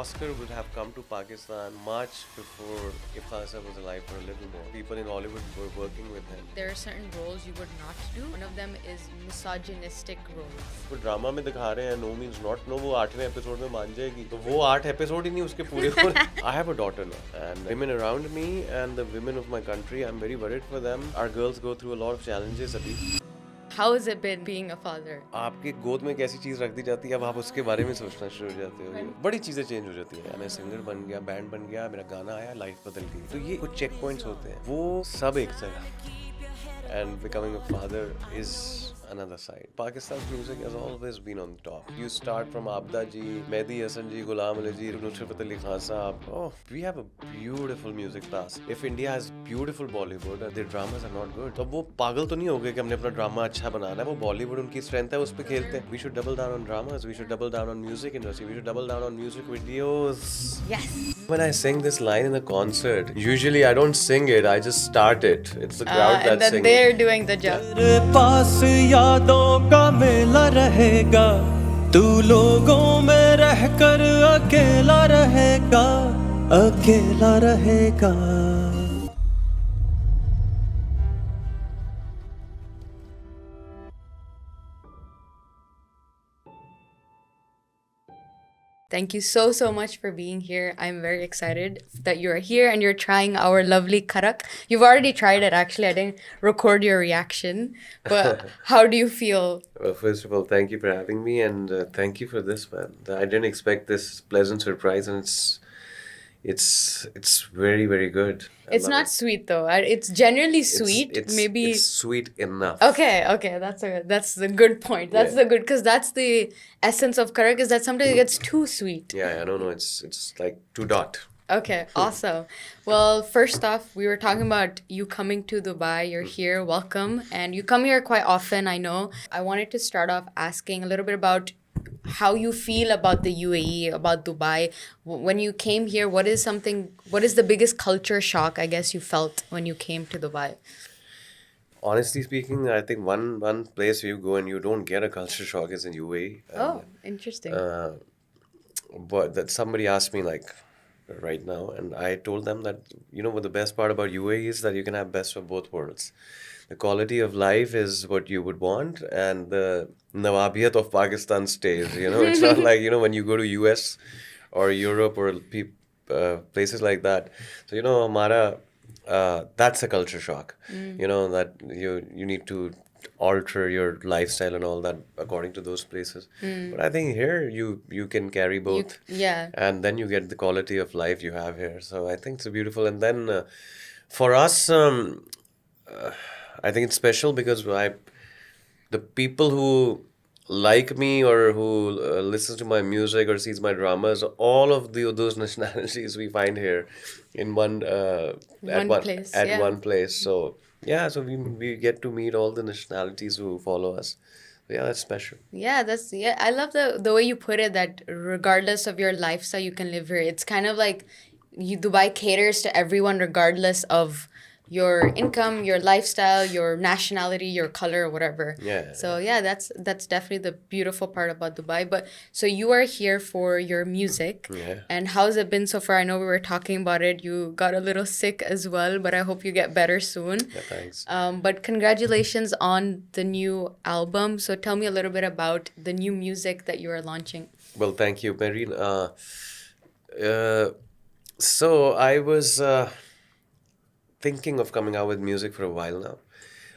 Oscar would have come to Pakistan much before if Khalsa was alive for a little more. People in Hollywood were working with him. There are certain roles you would not do. One of them is misogynistic roles. वो drama में दिखा रहे हैं no means not know, वो 8वें episode में मान जाएगी, तो वो 8 एपिसोड ही नहीं उसके पूरे हो रहे. I have a daughter now and women around me and the women of my country, I'm very worried for them. Our girls go through a lot of challenges अभी. How has it been being a father? आपके गोद में कैसी चीज रख दी जाती है, अब आप उसके बारे में सोचना शुरू हो जाते हो. बड़ी चीजें चेंज हो जाती हैं. मैं सिंगर बन गया, बैंड बन गया, मेरा गाना आया, लाइफ बदल गई. तो ये कुछ चेक पॉइंट्स होते हैं, वो सब एक जगह. And becoming a father is another side. Pakistan's music has always been on top. You start from Abda ji, Mehdi Hasan ji, Ghulam Ali ji, Nusrat Ali Khan Saab. Oh, we have a beautiful music past. If India has beautiful Bollywood, their dramas are not good. तो वो पागल तो नहीं हो गए कि हमने अपना ड्रामा अच्छा बनाना है. वो बॉलीवुड उनकी स्ट्रेंथ है, उस पे खेलते हैं. We should double down on dramas. We should double down on music industry. We should double down on music videos. Yes. When I sing this line in a concert, usually I don't sing it. I just start it. It's the crowd And that then sings. they're doing the job. तेरे पास यादों का मेला रहेगा, तू लोगों में रहकर अकेला रहेगा, अकेला रहेगा. Thank you so much for being here. I'm very excited that you're here and you're trying our lovely karak. You've already tried it actually. I didn't record your reaction. But how do you feel? Well, first of all, thank you for having me, and thank you for this, man. I didn't expect this pleasant surprise, and it's very, very good. I It's love not it. sweet though. It's genuinely sweet. It's, Maybe it's sweet enough. Okay, that's the good point. That's Yeah. the good, because that's the essence of karak, is that sometimes it gets too sweet. Yeah, I don't know. It's like too dot. Okay, awesome. Well, first off, we were talking about you coming to Dubai. You're here, welcome. And you come here quite often, I know. I wanted to start off asking a little bit about how you feel about the UAE, about Dubai. When you came here, what is the biggest culture shock, I guess, you felt when you came to Dubai? Honestly speaking, I think one place you go and you don't get a culture shock is in UAE. Oh, interesting. But that somebody asked me like right now, and I told them that what the best part about UAE is, that you can have best of both worlds. The quality of life is what you would want, and the nawabiyat of Pakistan stays. It's not like when you go to US or Europe or places like that. So Mara, that's a culture shock. That you need to alter your lifestyle and all that according to those places. But I think here you can carry both. Yeah. And then you get the quality of life you have here. So I think it's beautiful. And then for us, I think it's special because the people who like me or who listens to my music or sees my dramas, all of those nationalities we find here in one place, yeah. one place. So yeah, so we get to meet all the nationalities who follow us. So yeah, that's special. Yeah, I love the way you put it, that regardless of your lifestyle, you can live here. It's kind of like Dubai caters to everyone regardless of your income, your lifestyle, your nationality, your color, whatever. Yeah. So yeah, that's definitely the beautiful part about Dubai. But so you are here for your music. Yeah. And how's it been so far? I know we were talking about it. You got a little sick as well, but I hope you get better soon. Yeah, thanks. But congratulations on the new album. So tell me a little bit about the new music that you are launching. Well, thank you, Marine. So I was thinking of coming out with music for a while now.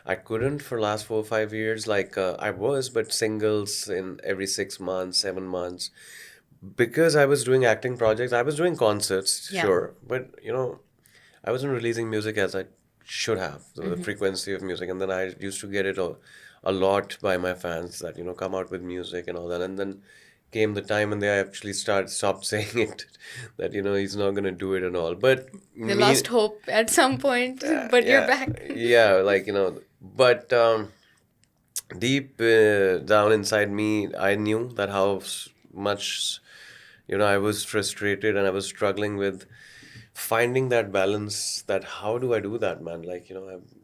I couldn't for last 4 or 5 years. Like I was, but singles in every 6 months, 7 months. Because I was doing acting projects, I was doing concerts, Yeah. sure. But, I wasn't releasing music as I should have, the frequency of music. And then I used to get it a lot by my fans that, come out with music and all that. And then came the time and they actually stopped saying it, that, he's not going to do it and all. But They lost hope at some point, but you're back. Yeah, like, but deep down inside me, I knew that how much, I was frustrated and I was struggling with finding that balance, that how do I do that, man? Like,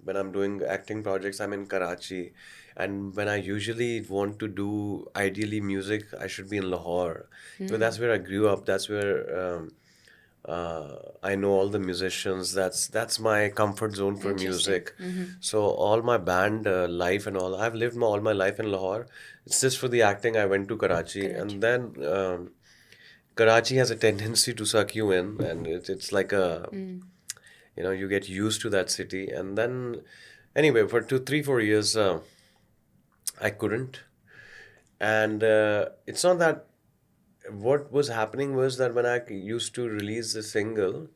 when I'm doing acting projects, I'm in Karachi. And when I usually want to do ideally music, I should be in Lahore. So that's where I grew up. That's where I know all the musicians. That's my comfort zone for music. So all my band life and all, I've lived all my life in Lahore. It's just for the acting I went to Karachi, and then Karachi has a tendency to suck you in, and it's like a you get used to that city, and then anyway for 2 3 4 years I couldn't, and it's not that. What was happening was that when I used to release the single,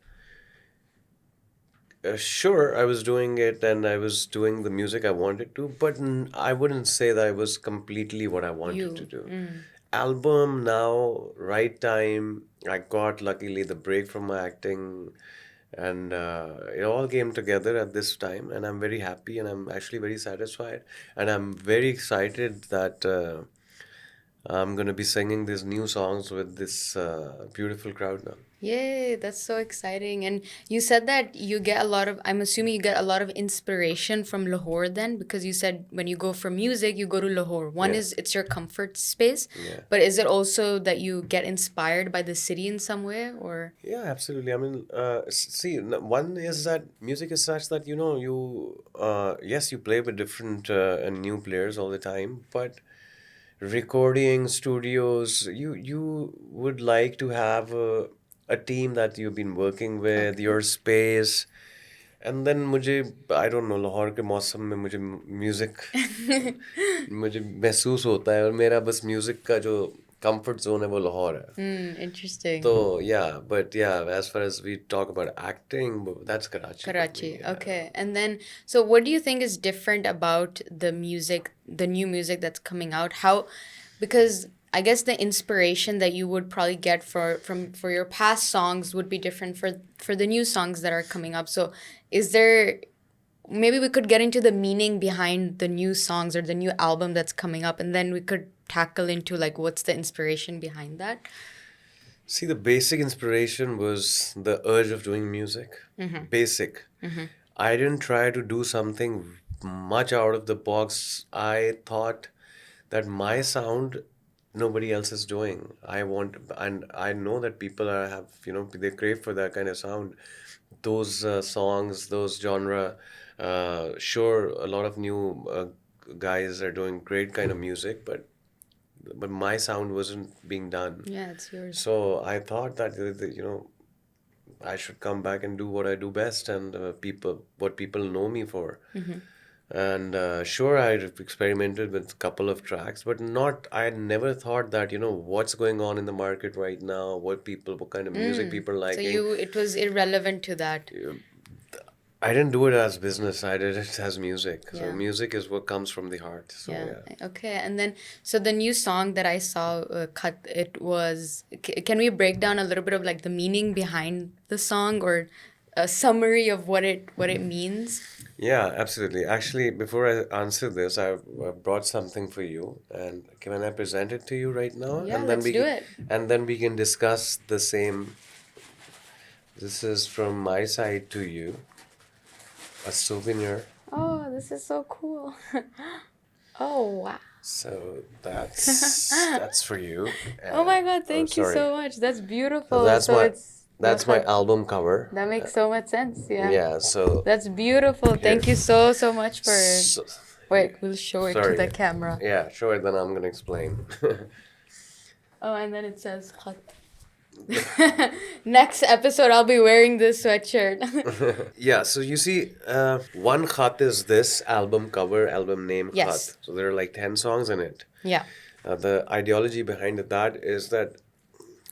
sure, I was doing it and I was doing the music I wanted to, but I wouldn't say that I was completely what I wanted to do. Album now, right time, I got luckily the break from my acting, and it all came together at this time, and I'm very happy and I'm actually very satisfied, and I'm very excited that. I'm gonna be singing these new songs with this beautiful crowd now. Yay, that's so exciting. And you said that you get a lot of, I'm assuming you get a lot of inspiration from Lahore then, because you said when you go for music, you go to Lahore. One Yeah. is it's your comfort space, Yeah. but is it also that you get inspired by the city in some way or? Yeah, absolutely. I mean, see, one is that music is such that yes, you play with different and new players all the time, but recording studios, you would like to have a team that you've been working with, your space. And then मुझे I don't know Lahore के मौसम में मुझे music मुझे महसूस होता है और मेरा बस म्यूजिक का जो कंफर्ट जोन है वो लाहौर है. Interesting. So yeah, as far as we talk about acting, that's Karachi. for me, Karachi. yeah. Okay. And then, so what do you think is different about the music, the new music that's coming out? Because I guess the inspiration that you would probably get for your past songs would be different for the new songs that are coming up. So is there, maybe we could get into the meaning behind the new songs or the new album that's coming up, and then we could tackle into like what's the inspiration behind that? See, the basic inspiration was the urge of doing music. Basic. I didn't try to do something much out of the box. I thought that my sound nobody else is doing. And I know that people they crave for that kind of sound. Those songs, those genre. Sure, a lot of new guys are doing great kind of music, but my sound wasn't being done. Yeah, it's yours. So I thought that I should come back and do what I do best, and what people know me for. And sure, I experimented with a couple of tracks, but not. I had never thought that what's going on in the market right now, what kind of music people So liking. it was irrelevant to that. I didn't do it as business. I did it as music. So Yeah. music is what comes from the heart. So yeah. Okay. And then, so the new song that I saw cut, it was, can we break down a little bit of like the meaning behind the song or a summary of what it means? Yeah, absolutely. Actually, before I answer this, I brought something for you, and can I present it to you right now? Yeah, and then let's do it. And then we can discuss the same. This is from my side to you, a souvenir. Oh, this is so cool. Oh, wow. So that's for you. Oh my God, thank you sorry. so much. That's beautiful. That's So my it's that's my album cover. that makes so much sense. Yeah. Yeah. So That's beautiful. Thank you so much for so- wait, we'll show it to Sorry. the camera. yeah, sure. Then I'm gonna explain. Oh, and then it says khat. Next episode, I'll be wearing this sweatshirt. Yeah, so you see, one khat is this album cover, album name Yes. khat. So there are like 10 songs in it. Yeah. The ideology behind that is that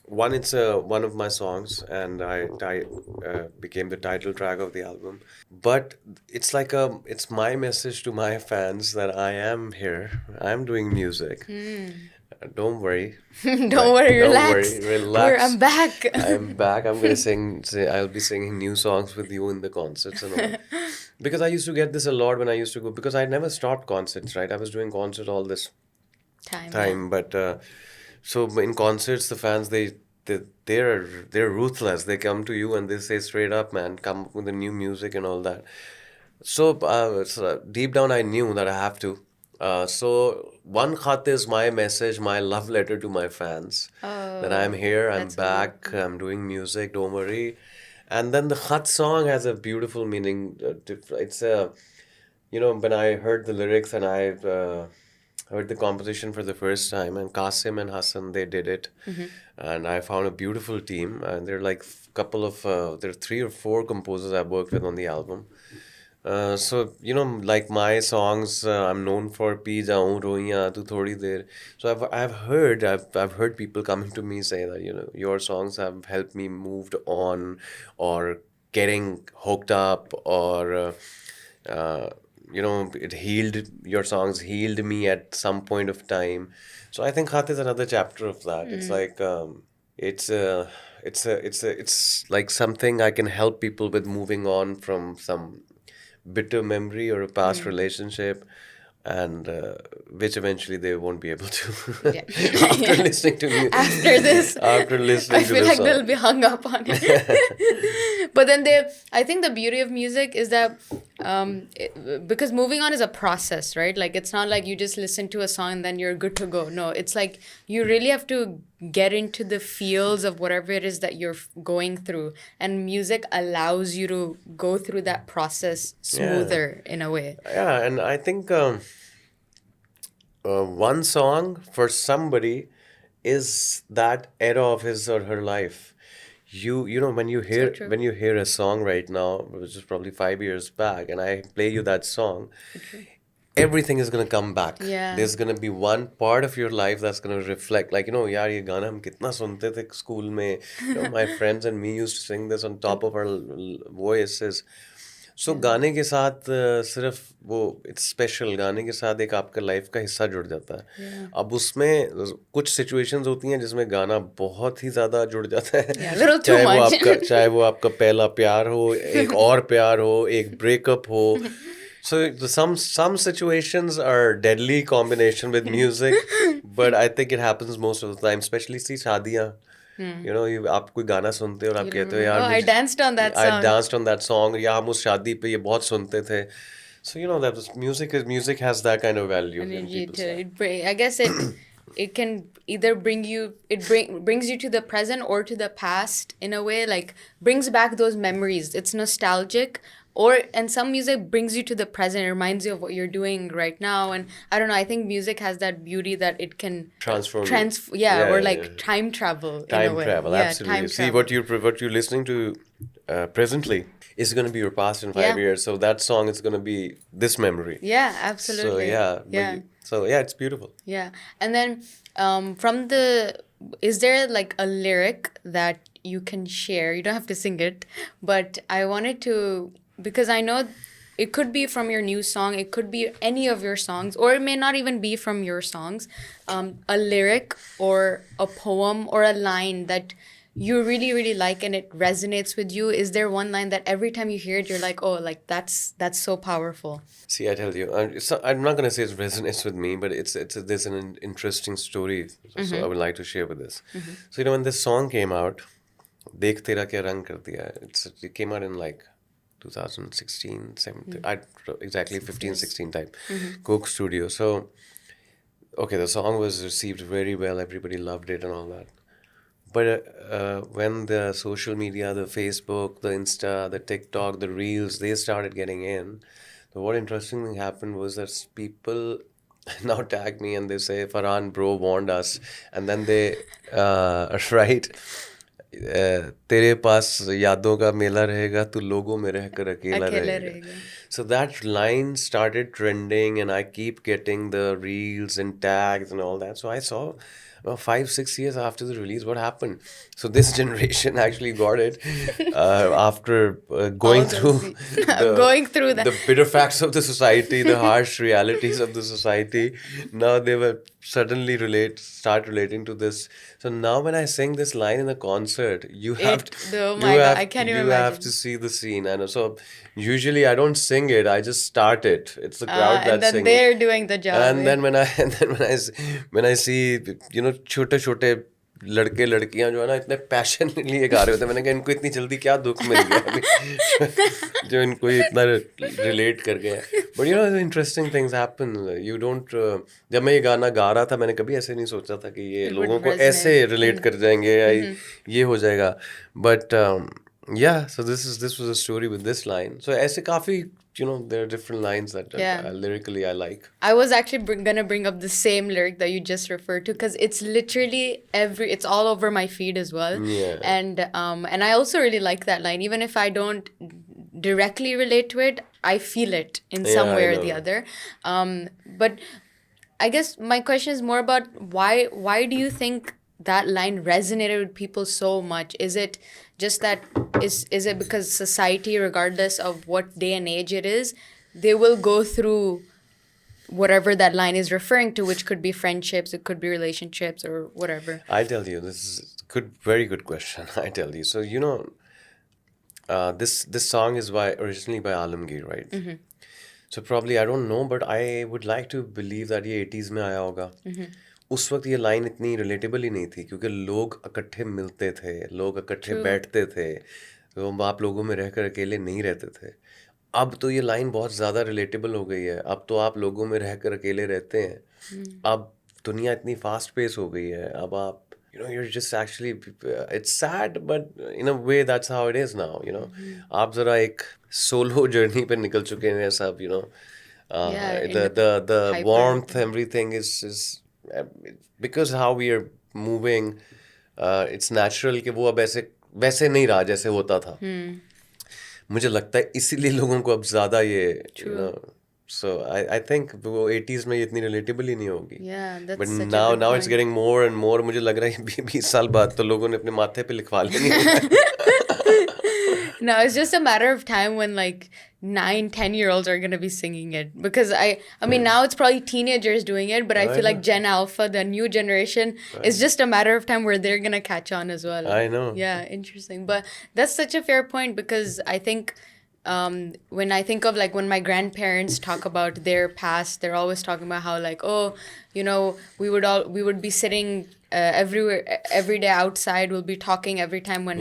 one, it's one of my songs, and I became the title track of the album. But it's like it's my message to my fans that I am here. I'm doing music. Don't worry. Don't worry, Don't relax. worry, relax. I'm back. I'm back. I'm gonna I'll be singing new songs with you in the concerts and all. Because I used to get this a lot when I used to go. Because I never stopped concerts, right? I was doing concerts all this time. But so in concerts, the fans they're ruthless. They come to you and they say straight up, man, come up with the new music and all that. So deep down, I knew that I have to. So one khat is my message, my love letter to my fans. That I'm here, I'm that's so back, I'm doing music, don't worry. And then the khat song has a beautiful meaning. It's a, when I heard the lyrics and I heard the composition for the first time, and Qasim and Hassan, they did it. And I found a beautiful team. And they're like there are 3 or 4 composers I've worked with on the album. So like my songs, I'm known for "Pee Jaun Roiyan Tu Thodi Der." So I've heard people coming to me say that your songs have helped me moved on, or getting hooked up, or it healed, your songs healed me at some point of time. So I think Khat is another chapter of that. It's like it's like something I can help people with moving on from some bitter memory or a past relationship, and which eventually they won't be able to Yeah. after listening to me. After this, After listening I to feel this like song. they'll be hung up on it. But then I think the beauty of music is that because moving on is a process, right? Like it's not like you just listen to a song and then you're good to go. No, it's like you really have to get into the feels of whatever it is that you're going through, and music allows you to go through that process smoother in a way. Yeah, and I think one song for somebody is that era of his or her life. When you hear true. a song right now, which is probably 5 years back, and I play you that song, everything is gonna come back. Yeah. There's gonna be one part of your life that's gonna reflect, like, yaar, ye gaana hum kitna sunte the school mein. My friends and me used to sing this on top of our voices. So गाने के साथ सिर्फ वो it's special, गाने के साथ एक आपका लाइफ का हिस्सा जुड़ जाता है. अब उसमें कुछ सिचुएशंस होती हैं जिसमें गाना बहुत ही ज़्यादा जुड़ जाता है. little too much. चाहे वो आपका पहला प्यार हो, एक और प्यार हो, एक ब्रेकअप हो. So some situations are deadly combination with music, but I think it happens most of the time, especially see शादियाँ. आप कोई गाना सुनते हो और आप कहते हो यार I danced on that I song. danced on that song, या हम उस शादी पे ये बहुत सुनते थे. So that music has that kind of value in Energy people's to life. I guess it can either brings you to the present or to the past in a way, like brings back those memories. It's nostalgic, and some music brings you to the present, it reminds you of what you're doing right now. And I don't know, I think music has that beauty that it can Transform. or like time travel in a Time way. travel, Yeah, absolutely. time See, travel. what you're listening to presently is going to be your past in 5 Yeah. years. So that song is going to be this memory. Yeah, absolutely. So yeah, it's beautiful. Yeah. And then is there like a lyric that you can share? You don't have to sing it, but I wanted to, because I know it could be from your new song, it could be any of your songs, or it may not even be from your songs. A lyric or a poem or a line that you really, really like and it resonates with you. Is there one line that every time you hear it, you're like, oh, like that's so powerful? See, I tell you, I'm not going to say it resonates with me, but there's an interesting story. So I would like to share with this. So when this song came out, Dekh Tera Kya Rang Kar Diya, it came out in like 2016, 17, exactly 15, 16 type, Coke Studio. So, okay, the song was received very well. Everybody loved it and all that. But when the social media, the Facebook, the Insta, the TikTok, the Reels, they started getting in, so what interesting thing happened was that people now tag me and they say, Farhan, bro warned us. And then they write, तेरे पास यादों का मेला रहेगा तू लोगों में रहकर अकेला रहेगा. So that line started trending, and I keep getting the reels and tags and all that. So I saw 5-6 years after the release, what happened? So this generation actually got it after going through the bitter facts of the society, the harsh realities of the society. Now they will suddenly start relating to this. So now when I sing this line in a concert, you have I can't even imagine. You have to see the scene. And so usually I don't sing it, I just start it. It's the crowd that's singing. And then they're doing the job. And then when I see, छोटे छोटे लड़के लड़कियां जो है ना इतने passion लिए गा रहे होते हैं, मैंने कहा इनको इतनी जल्दी क्या दुख मिल गया अभी जो इनको ये इतना रिलेट कर गया. But you know interesting things happen. You don't, जब मैं ये गाना गा रहा था मैंने कभी ऐसे नहीं सोचा था कि ये It लोगों would को ऐसे resonate. रिलेट कर जाएंगे या ये हो जाएगा. But yeah, so this was a story with this line. So ऐसे काफी, you know, there are different lines that Yeah. lyrically I like. I was actually gonna bring up the same lyric that you just referred to because it's literally it's all over my feed as well. Yeah. And I also really like that line. Even if I don't directly relate to it, I feel it in some Yeah, way I or the know. other. But I guess my question is more about why do you think that line resonated with people so much? Is it just that is it because society, regardless of what day and age it is, they will go through whatever that line is referring to, which could be friendships, it could be relationships or whatever. I tell you, this is very good question. I tell you. So you know, this song is originally by Alamgir, right? So probably I don't know, but I would like to believe that ये 80s में आया होगा. उस वक्त ये line इतनी relatable ही नहीं थी क्योंकि लोग इकट्ठे मिलते थे, लोग इकट्ठे बैठते थे, तो आप लोगों में रहकर अकेले नहीं रहते थे. अब तो ये लाइन बहुत ज़्यादा रिलेटेबल हो गई है. अब तो आप लोगों में रहकर अकेले रहते हैं. अब दुनिया इतनी फास्ट पेस हो गई है. अब आप you know, you're just actually, it's sad, but in a way that's how it is now, you know. आप जरा एक सोलो जर्नी पे निकल चुके हैं सब, you know. The hyper- warmth, everything is because how we are moving, it's natural कि वो अब ऐसे वैसे नहीं रहा जैसे होता था. मुझे लगता है इसीलिए लोगों को अब ज़्यादा ये you know, so I think वो 80s में ये इतनी relatable ही नहीं होगी. Yeah, that's But such a now good it's point. getting more and more. मुझे लग रहा है 20 साल बाद तो लोगों ने अपने माथे पे लिखवा लेनी. No, it's just a matter of time when like 9-10-year-olds are gonna be singing it because I mean now it's probably teenagers doing it, but I feel like Gen Alpha, the new generation, it's just a matter of time where they're gonna catch on as well. I know. Yeah, interesting. But that's such a fair point because I think when I think of like when my grandparents talk about their past, they're always talking about how like, oh, you know, we would be sitting every day outside. We'll be talking every time when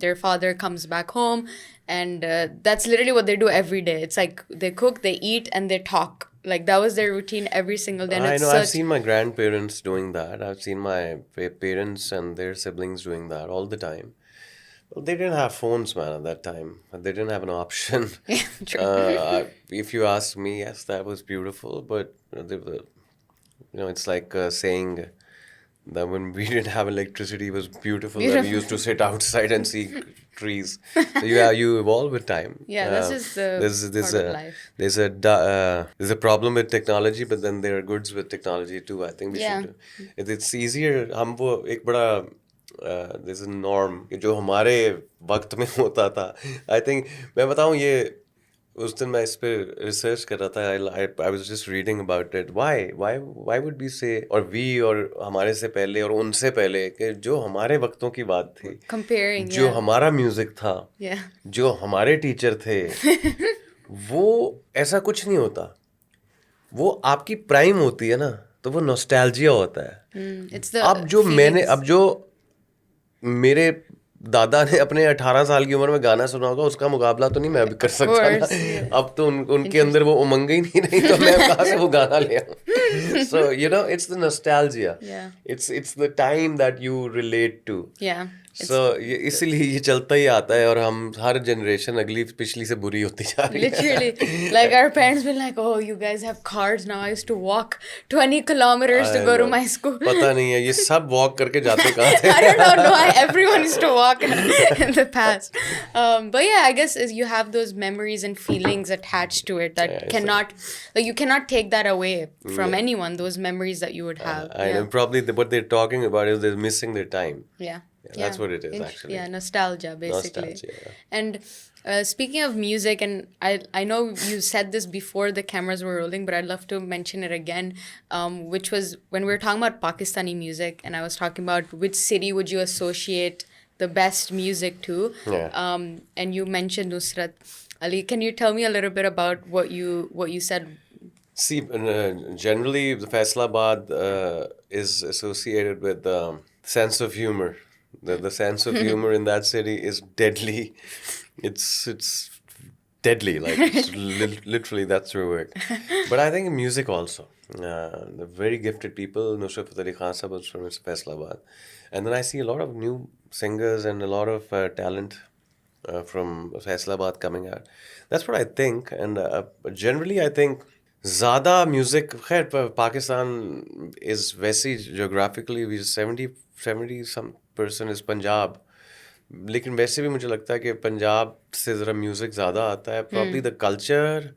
their father comes back home, and that's literally what they do every day. It's like they cook, they eat, and they talk. Like that was their routine every single day. And I it's know. I've such- seen my grandparents doing that. I've seen my parents and their siblings doing that all the time. Well, they didn't have phones, man, at that time. They didn't have an option. Yeah, true. If you ask me, yes, that was beautiful. But they were, you know, it's like saying that when we didn't have electricity, it was beautiful. That we used to sit outside and see trees. So yeah, you evolve with time. Yeah, that's just the there's part a of life. there's a problem with technology, but then there are goods with technology too. I think we Yeah. should. It's easier. हम वो एक बड़ा there's a norm कि जो हमारे वक्त में होता था. I think मैं बताऊँ ये उस दिन मैं इस पे रिसर्च कर रहा था. I was just reading about it. Why would we say और we और हमारे से पहले और उनसे पहले कि जो हमारे वक्तों की बात थी, Comparing, जो yeah. हमारा म्यूजिक था, Yeah. जो हमारे टीचर थे, वो ऐसा कुछ नहीं होता. वो आपकी प्राइम होती है ना, तो वो नॉस्टैल्जिया होता है. It's the अब जो feelings. अब जो मेरे दादा ने अपने 18 साल की उम्र में गाना सुना होगा, उसका मुकाबला तो नहीं मैं अभी कर सकता ना. course, yeah. अब तो उनके अंदर वो उमंग ही नहीं रही, तो मैं कहाँ से वो गाना ले आऊं. So you know, it's the nostalgia. Yeah. It's the time that you relate to. Yeah. So इसीलिए ये चलता ही आता है और हम हर जनरेशन अगली पिछली से बुरी होती जा रही है. Literally, like our parents been like, "Oh, you guys have cars now. I used to walk 20 kilometers to I go to know. my school." पता नहीं है ये सब वॉक करके जाते कहाँ थे. I don't know. No, everyone used to walk in the past. But yeah, I guess is you have those memories and feelings attached to it that it's cannot, like you cannot take that away from anyone. Those memories that you would have. I know probably what they're talking about is they're missing their time. Yeah. That's what it is, actually. Yeah, nostalgia basically. Nostalgia, yeah. And speaking of music, and I know you said this before the cameras were rolling, but I'd love to mention it again, which was when we were talking about Pakistani music, and I was talking about which city would you associate the best music to. Yeah. And you mentioned Nusrat Ali. Can you tell me a little bit about what you said? See, generally, the Faisalabad is associated with sense of humor. The sense of humor in that city is deadly. It's deadly. Like it's literally that's the word. But I think music also. The very gifted people. Nusrat Fateh Ali Khan Sahab was from Faisalabad, and then I see a lot of new singers and a lot of talent from Faisalabad coming out. That's what I think, and generally I think. ज़्यादा music खैर Pakistan is वैसी geographically we 70 some percent is Punjab लेकिन वैसे भी मुझे लगता है कि पंजाब से ज़रा म्यूज़िक ज़्यादा आता है probably the culture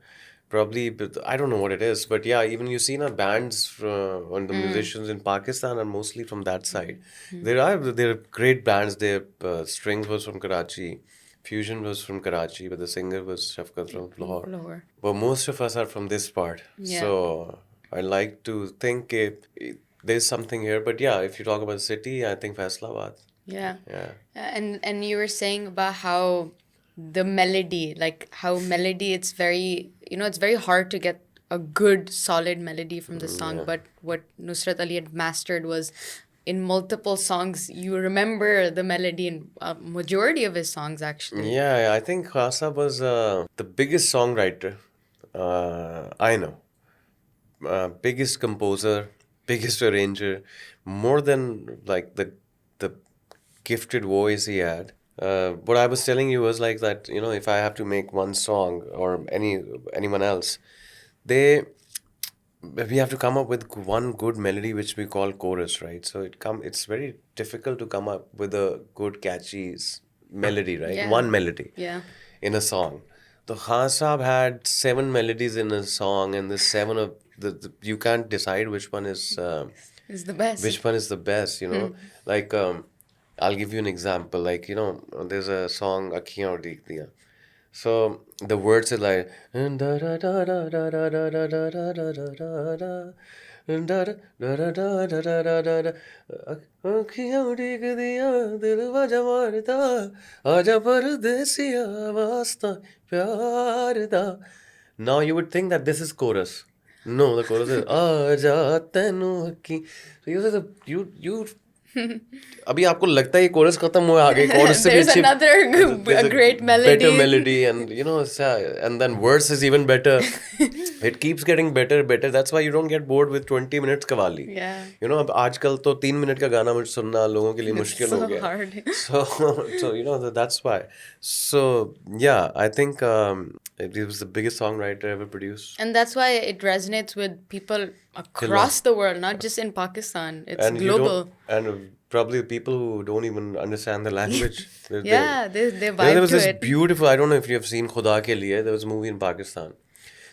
probably I don't know what it is but yeah even you see now bands and the musicians in Pakistan are mostly from that side there are great bands their strings was from Karachi Fusion was from Karachi but the singer was Shafqat from Lahore but most of us are from this part so I like to think there's something here but yeah if you talk about the city I think Faisalabad and you were saying about how the melody like how melody it's very it's very hard to get a good solid melody from the song but what Nusrat Ali had mastered was in multiple songs you remember the melody in a majority of his songs actually I think Khasa was the biggest songwriter I know biggest composer biggest arranger more than like the gifted voice he had what I was telling you was like that if I have to make one song or anyone else we have to come up with one good melody which we call chorus right so it's very difficult to come up with a good catchy melody right one melody in a song so Khan Sahab had 7 melodies in a song and the 7 of the you can't decide which one is the best which one is the best like I'll give you an example like there's a song Akhiyan Aur Deekh Diyan so the words are like आँखियाँ उड़ीक दिया दिल वजा मारदा आजा परदेसिया वास्ता प्यार दा now you would think that this is chorus no the chorus is आजा तैनू अखी so you अभी आपको लगता है ये कोरस खत्म हुआ आगे कोरस से भी अच्छी a great melody better melody and and then verse is even better it keeps getting better that's why you don't get bored with 20 minutes qawwali अब आजकल तो 3 मिनट का गाना मुझे सुनना लोगों के लिए मुश्किल हो गया so that's why so yeah I think he was the biggest songwriter ever produced and that's why it resonates with people across the world not just in Pakistan it's and global and probably people who don't even understand the language they vibe there was to this it beautiful I don't know if you have seen Khuda Ke Liye there was a movie in Pakistan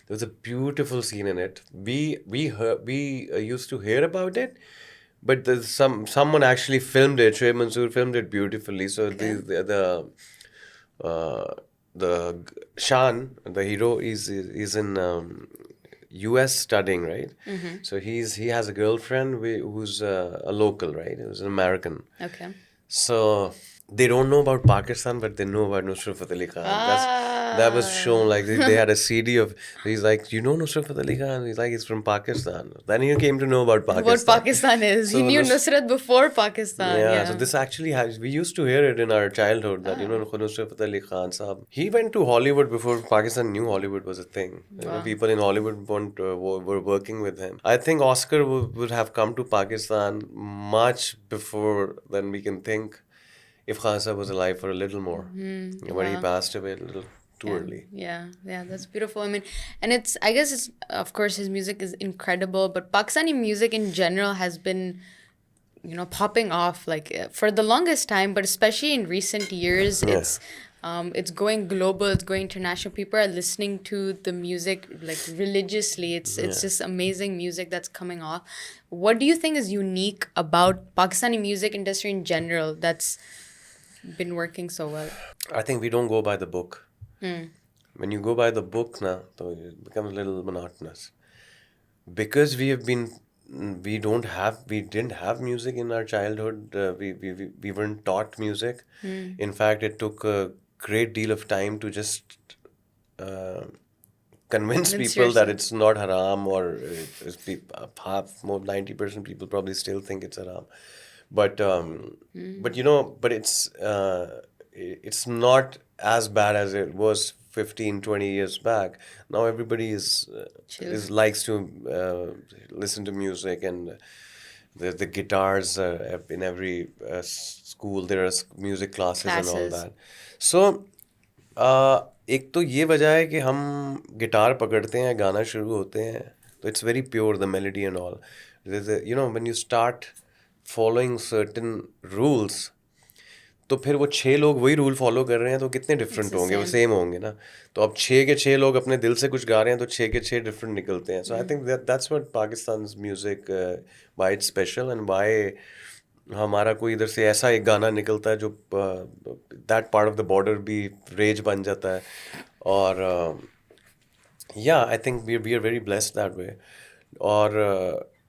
there was a beautiful scene in it we used to hear about it but there's someone actually filmed it Shoaib Mansoor filmed it beautifully so the Shan the hero is in US studying right so he has a girlfriend who's a local right who's an American okay so they don't know about Pakistan but they know about Nusrat Fateh Ali Khan that was shown like they had a CD of he's like you know Nusrat Fateh Ali Khan he's like he's from Pakistan then he came to know about Pakistan what Pakistan is so he knew Nusrat before Pakistan so this actually we used to hear it in our childhood that Nusrat Fateh Ali Khan Sahab he went to Hollywood before Pakistan knew Hollywood was a thing people in Hollywood were working with him I think Oscar would have come to Pakistan much before than we can think if Khan Sahab was alive for a little more but he passed away a little too early yeah that's beautiful I mean and I guess it's of course his music is incredible but Pakistani music in general has been popping off like for the longest time but especially in recent years it's going global it's going international people are listening to the music like religiously it's just amazing music that's coming off what do you think is unique about Pakistani music industry in general that's been working so well I think we don't go by the book when you go by the book now it becomes a little monotonous because we didn't have music in our childhood we weren't taught music in fact it took a great deal of time to just convince people that it's not haram or more 90% people probably still think it's haram But you know, but it's not as bad as it was 15, 20 years back. Now everybody is likes to listen to music, and the guitars in every school. There are music classes and all Classes. that. So एक तो ये वजह है कि हम guitar पकड़ते हैं, गाना शुरू होते हैं, तो it's very pure the melody and all. You know when you start following certain rules, तो फिर वो 6 लोग वही रूल फॉलो कर रहे हैं, तो कितने डिफरेंट the होंगे, वो same. सेम होंगे ना. तो अब 6 के 6 लोग अपने दिल से कुछ गा रहे हैं, तो 6 के 6 डिफरेंट निकलते हैं. So I think that's what Pakistan's music, why it's special and why हमारा कोई इधर से ऐसा एक गाना निकलता है जो that part of the border भी रेज बन जाता है. और या I think we are very blessed that way. और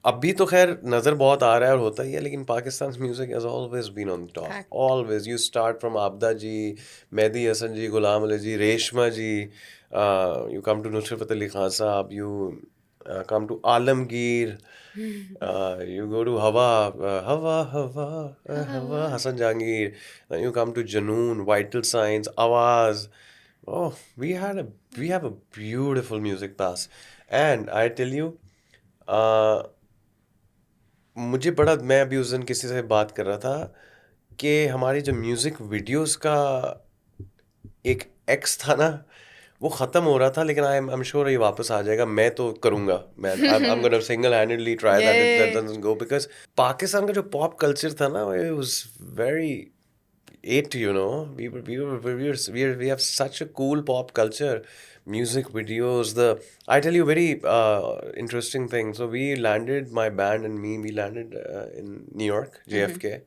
अभी तो खैर नज़र बहुत आ रहा है और होता ही है, लेकिन Pakistan music has always been on top. Fact. Always you start from Abida ji, Mehdi Hassan ji, Ghulam Ali ji, Reshma ji, you come to Nusrat Ali Khan sahab, you come to Alamgir, you go to Hawa, Hassan Jahangir, then you come to Janoon, Vital Signs, Awaz. Oh, we have a beautiful music past. And I tell you, मुझे बड़ा, मैं अभी उस दिन किसी से बात कर रहा था कि हमारी जो म्यूज़िक वीडियोस का एक एक्स था ना, वो ख़त्म हो रहा था, लेकिन आई एम श्योर ये वापस आ जाएगा. मैं तो करूँगा, मैं I am gonna single handedly try that it that doesn't go, because Pakistan का जो पॉप कल्चर था ना, it was very it, you know, we have such a cool pop culture, music videos. I tell you very interesting thing. So we landed, my band and me, we landed in New York, JFK,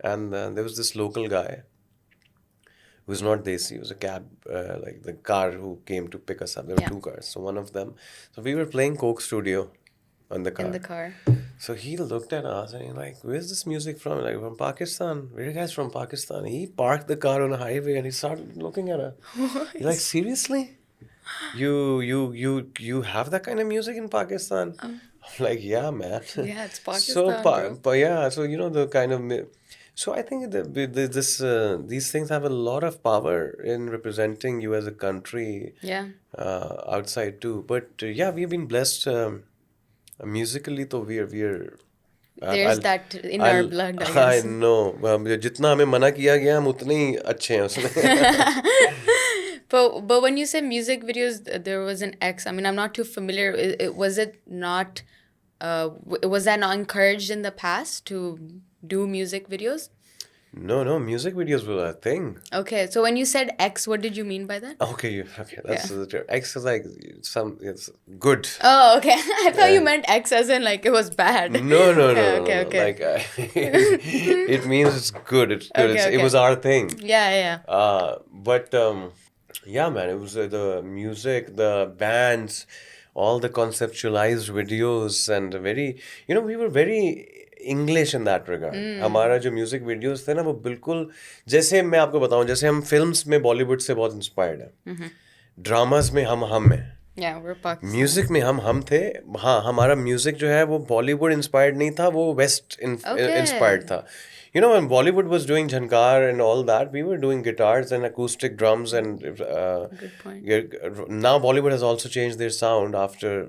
and there was this local guy who was not Desi. He was a cab, like the car who came to pick us up. There were Yeah. 2 cars. So one of them, so we were playing Coke Studio on the car. In the car. So he looked at us and he's like, "Where's this music from?" Like, "From Pakistan." "Where are you guys from?" "Pakistan." He parked the car on a highway and he started looking at us. He's like, "Seriously? You have that kind of music in Pakistan?" I'm like, "Yeah, man." Yeah, it's So, Pakistan, bro. yeah, so you know the kind of. So I think these things have a lot of power in representing you as a country Yeah. outside too. But yeah, we've been blessed. Musically, तो we're There's that in our blood, I I guess. know. जितना हमें मना किया गया, हम उतने ही अच्छे हैं उसमें. But when you say music videos, there was an X. I mean, I'm not too familiar. Was it not? Was that not encouraged in the past to do music videos? No, music videos were a thing. Okay, so when you said X, what did you mean by that? Okay, that's the term. X is like it's good. Oh, okay. I thought you meant X as in like it was bad. No. Okay. Like it means it's good. It's good. Okay, It was our thing. Yeah. But yeah, man, it was the music, the bands, all the conceptualized videos, and very, you know, we were very English in that regard. हमारा जो music videos थे ना, वो बिल्कुल, जैसे मैं आपको बताऊं, जैसे हम फिल्म्स में बॉलीवुड से बहुत इंस्पायर्ड है, ड्रामास में हम हैं, Yeah, we're Pakistan. म्यूजिक में हम थे. हाँ, हमारा म्यूजिक जो है वो बॉलीवुड इंस्पायर्ड नहीं था, वो वेस्ट इंस्पायर्ड था. You know, when Bollywood was doing Jhankar and all that, we were doing guitars and acoustic drums and Good point. now Bollywood has also changed their sound after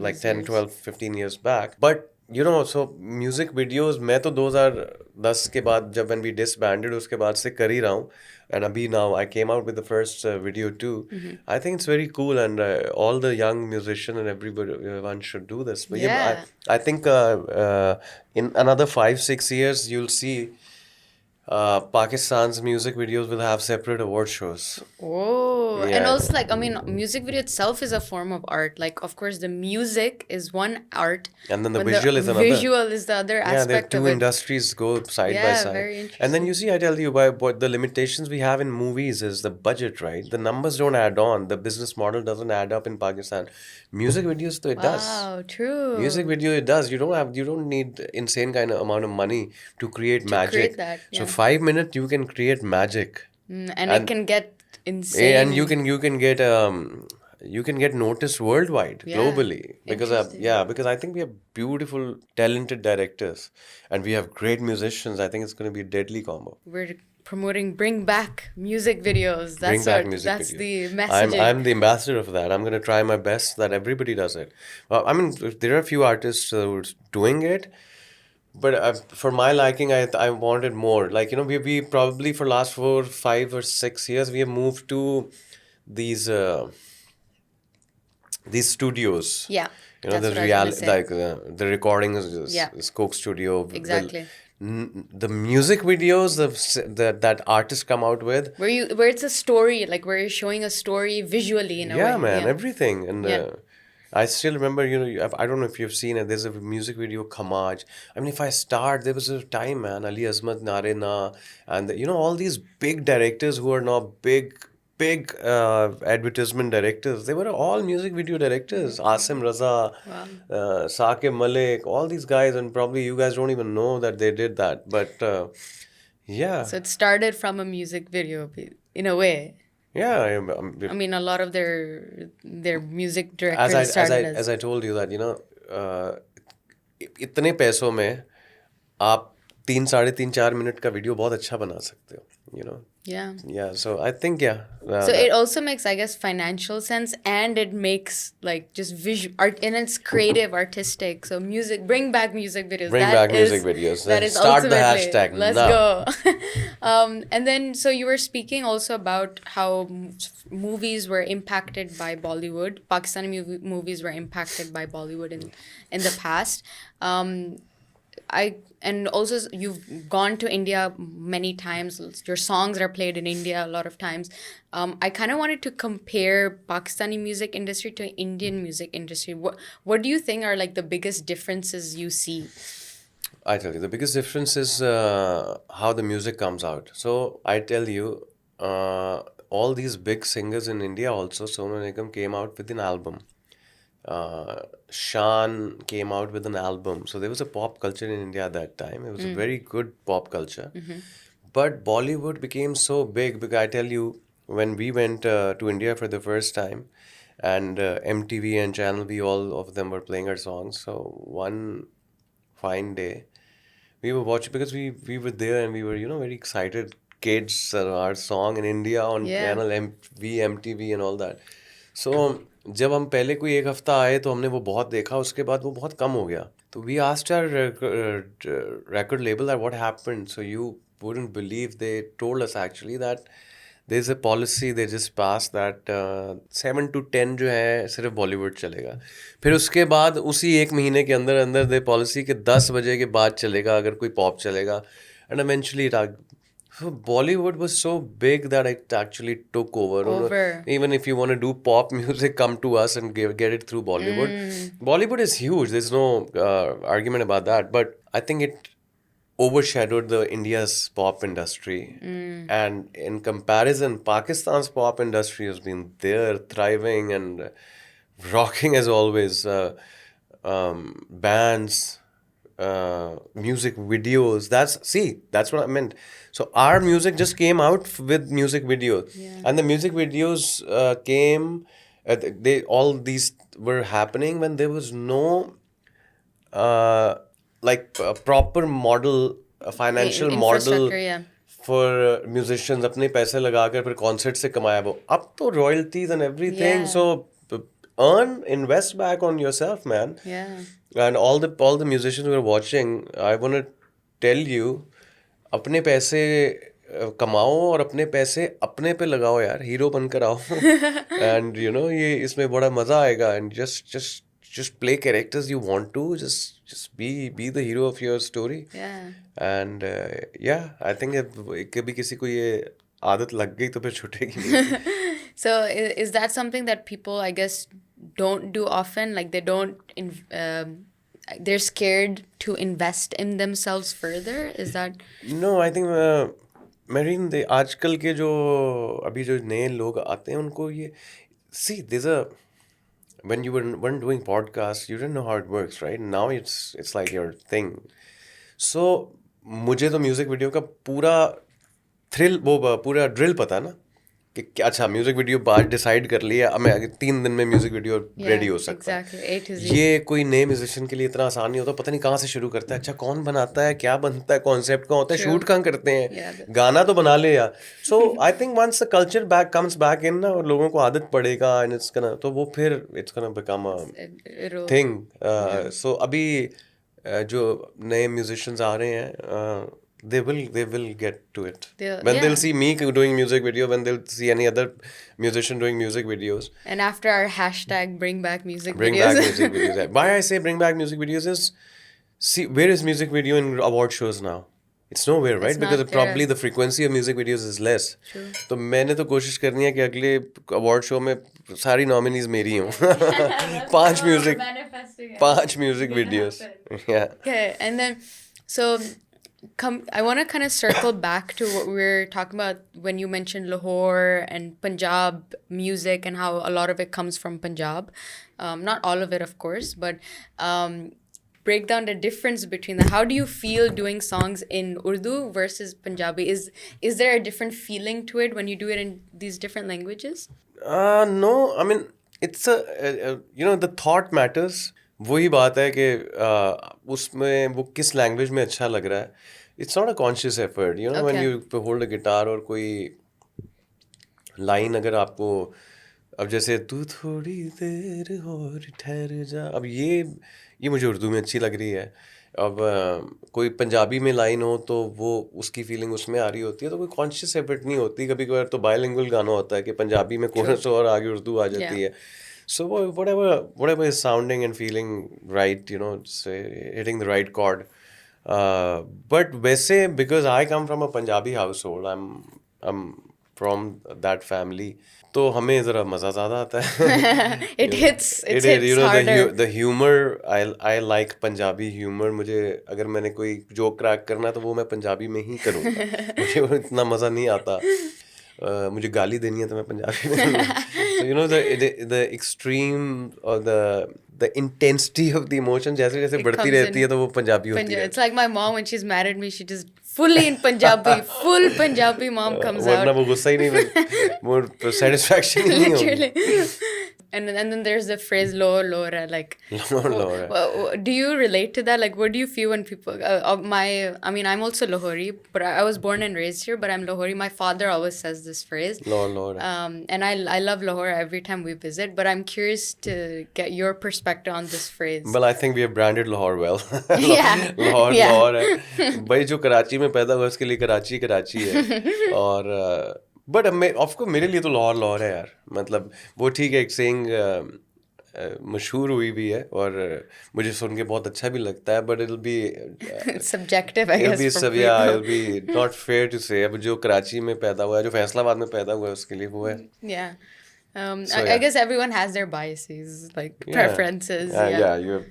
like 10, 12, 15 years back. But you know, so music videos, मैं तो 2010 के बाद, जब when we disbanded, उसके बाद से कर ही रहा हूँ. And abhi now I came out with the first video too. I think it's very cool, and all the young musicians and everyone should do this. But Yeah. I think in another 5-6 years you'll see Pakistan's music videos will have separate award shows. Oh, and Yeah. also like, I mean, music video itself is a form of art. Like, of course, the music is one art, And then the but visual is another. Visual is the other Yeah, the aspect two of it. industries go side by Yeah, side. very And then you see, I tell you, what the limitations we have in movies is the budget, right? The numbers don't add on. The business model doesn't add up in Pakistan. Music videos, though, it does. Wow, true. Music video, it does. You don't need insane kind of amount of money to create magic. create that, So yeah. 5 minutes you can create magic. And it can get insane. And you can get you can get noticed worldwide, Yeah. globally, because Interesting. because I think we have beautiful, talented directors, and we have great musicians. I think it's going to be a deadly combo. We're promoting bring back music videos. Bring That's back what music that's videos. the I'm messaging. the ambassador of that. I'm going to try my best that everybody does it. I mean, there are a few artists who are doing it, but for my liking, I wanted more. Like, you know, we probably for last 4, 5, or 6 years we have moved to these studios. Yeah, You know, that's the what I was gonna reality, say. like the recording Yeah, is Coke Studio. exactly. The music videos that artists come out with. Where it's a story, like where you're showing a story visually in a Yeah, way. man, Yeah. everything. And Yeah. I still remember, you know, I don't know if you've seen it. There's a music video, Khamaj. I mean, if I start, there was a time, man, Ali Azmat, Nare Na, and you know, all these big directors who are now big advertisement directors. They were all music video directors. Asim Raza, Wow. Saqib Malik, all these guys, and probably you guys don't even know that they did that. But yeah, So it started from a music video in a way. yeah. I mean, a lot of their music as directors I started as as I told you that, you know, इतने पैसों में आप 3 साढ़े 3 4 minute का video बहुत अच्छा बना सकते हो, you know. yeah. Yeah, so I think So it also makes, I guess, financial sense, and it makes like just visual art, and it's creative, artistic. So music, bring back music videos. bring That back is- music videos. That is Start the ultimately. hashtag Let's now. go. And then, so you were speaking also about how movies were impacted by Bollywood. Pakistani movies were impacted by Bollywood in the past. And also you've gone to India many times. Your songs are played in India a lot of times. I kind of wanted to compare Pakistani music industry to Indian music industry. What do you think are like the biggest differences you see? I tell you, the biggest difference is how the music comes out. So I tell you, all these big singers in India also, Sonu Nigam came out with an album. Shan came out with an album. So there was a pop culture in India at that time. It was a very good pop culture. But Bollywood became so big because I tell you, when we went to India for the first time, and MTV and Channel V, all of them were playing our songs. So one fine day, we were watching because we were there and we were, you know, very excited kids, our song in India on Yeah. Channel V, MTV and all that. So जब हम पहले कोई एक हफ्ता आए तो हमने वो बहुत देखा, उसके बाद वो बहुत कम हो गया. तो we asked our record label that what happened. So you wouldn't believe, they told us actually that there's a policy they just passed that 7 to 10 जो है सिर्फ बॉलीवुड चलेगा. फिर उसके बाद उसी एक महीने के अंदर अंदर दे पॉलिसी के 10 बजे के बाद चलेगा अगर कोई पॉप चलेगा. And eventually so Bollywood was so big that it actually took over. Over. Even if you want to do pop music, come to us and get it through Bollywood. Bollywood is huge. There's no argument about that. But I think it overshadowed the India's pop industry. And in comparison, Pakistan's pop industry has been there, thriving and rocking as always. Bands, music videos. That's what I meant. So our music just came out with music videos, and the music videos came. All these were happening when there was no like a proper model, a financial model Infrastructure, yeah. for musicians. अपने पैसे लगाकर फिर concert से कमाया वो. अब तो royalties and everything. Yeah. So invest back on yourself, man. Yeah. And all the musicians who are watching, I want to tell you, अपने पैसे कमाओ और अपने पैसे अपने पे लगाओ यार, हीरो बनकर आओ. And you know, ये इसमें बड़ा मजा आएगा. And just play characters you want to. Just be the hero of your story. Yeah. And yeah, I think कभी किसी को ये आदत लग गई तो फिर छूटेगी नहीं. So is that something that people, I guess, don't do often? Like they don't, they're scared to invest in themselves further? Is that? No, I think marine आजकल के जो अभी जो नए लोग आते हैं उनको ये see there's a when you weren't doing podcasts you didn't know how it works, right? Now it's like your thing. So मुझे तो म्यूजिक वीडियो का पूरा थ्रिल वो पूरा ड्रिल पता ना. कि अच्छा म्यूजिक वीडियो आज डिसाइड कर लिया, अब मैं 3 दिन में म्यूजिक वीडियो रेडी हो सकता है। Exactly. A to Z. ये कोई नए म्यूजिशियन के लिए इतना आसान नहीं होता, पता नहीं कहाँ से शुरू करता है, अच्छा कौन बनाता है, क्या बनता है, कॉन्सेप्ट कहाँ होता है, True. शूट कहाँ करते हैं, Yeah, गाना तो बना ले यार। So I think once the culture back comes back in ना, और लोगों को आदत पड़ेगा एंड इट्स गोना, तो वो फिर it's gonna become a It'll- thing. So अभी जो नए म्यूजिशियंस आ रहे हैं, they will get to it when they'll Yeah. see me doing music video, when they'll see any other musician doing music videos. And after our hashtag bring back music Bring videos. back music videos. Why I say bring back music videos is, see, where is music video in award shows now? It's nowhere, right? It's not Because there. probably the frequency of music videos is less. True. तो मैंने तो कोशिश करनी है कि अगले award show में सारी nominees मेरी हों। 5 music videos. Yeah. Okay, and then so I want to kind of circle back to what we were talking about when you mentioned Lahore and Punjab music and how a lot of it comes from Punjab. Not all of it, of course, but break down the difference between the. How do you feel doing songs in Urdu versus Punjabi? Is there a different feeling to it when you do it in these different languages? No, I mean it's the thought matters. वही बात है कि उसमें वो किस language में अच्छा लग रहा है. It's not a conscious effort, when Okay. you hold a guitar और कोई लाइन अगर आपको, अब जैसे तू थोड़ी देर और ठहर जा, अब ये मुझे उर्दू में अच्छी लग रही है. अब कोई पंजाबी में लाइन हो तो वो उसकी फीलिंग उसमें आ रही होती है, तो कोई कॉन्शियस एफर्ट नहीं होती. कभी कभार तो बायलिंगुअल गाना होता है कि पंजाबी में कोरस और आगे उर्दू आ जाती है. So whatever is sounding and feeling right, say, hitting the right chord. But वैसे because I come from a Punjabi household, I'm from that family, तो हमें ज़रा मज़ा ज़्यादा आता है. It hits harder. The humor, I like Punjabi humor. मुझे अगर मैंने कोई जोक क्रैक करना तो वो मैं पंजाबी में ही करूँगा. मुझे वो इतना मज़ा नहीं आता. मुझे गाली देनी है तो मैं पंजाबी में करूँगा. So the extreme or the intensity of the emotion जैसे जैसे बढ़ती रहती है तो वो पंजाबी होती है. It's like my mom when she's mad at me, she just fully in Punjabi, full Punjabi mom comes out. वरना वो गुस्सा ही नहीं, वो satisfaction ही नहीं होगी. Literally. And then there's the phrase "lower, lower," like. Lower. Do you relate to that? Like, what do you feel when people? I'm also Lahori, but I was born and raised here. But I'm Lahori. My father always says this phrase. Lower. And I love Lahore every time we visit. But I'm curious to get your perspective on this phrase. Well, I think we have branded Lahore well. Yeah. Lahore है. भाई जो कराची में पैदा हुआ उसके लिए कराची है. और बट ऑफकोर्स मेरे लिए तो लाहौर है यार. मतलब वो ठीक है, एक सेइंग मशहूर हुई भी है और मुझे सुन के बहुत अच्छा भी लगता है. But it'll be subjective, I guess. it'll be not fair to say. अब जो कराची में पैदा हुआ है, जो फैसलाबाद में पैदा हुआ है, उसके लिए वो है. Yeah. I guess everyone has their biases, like preferences. Yeah, you have.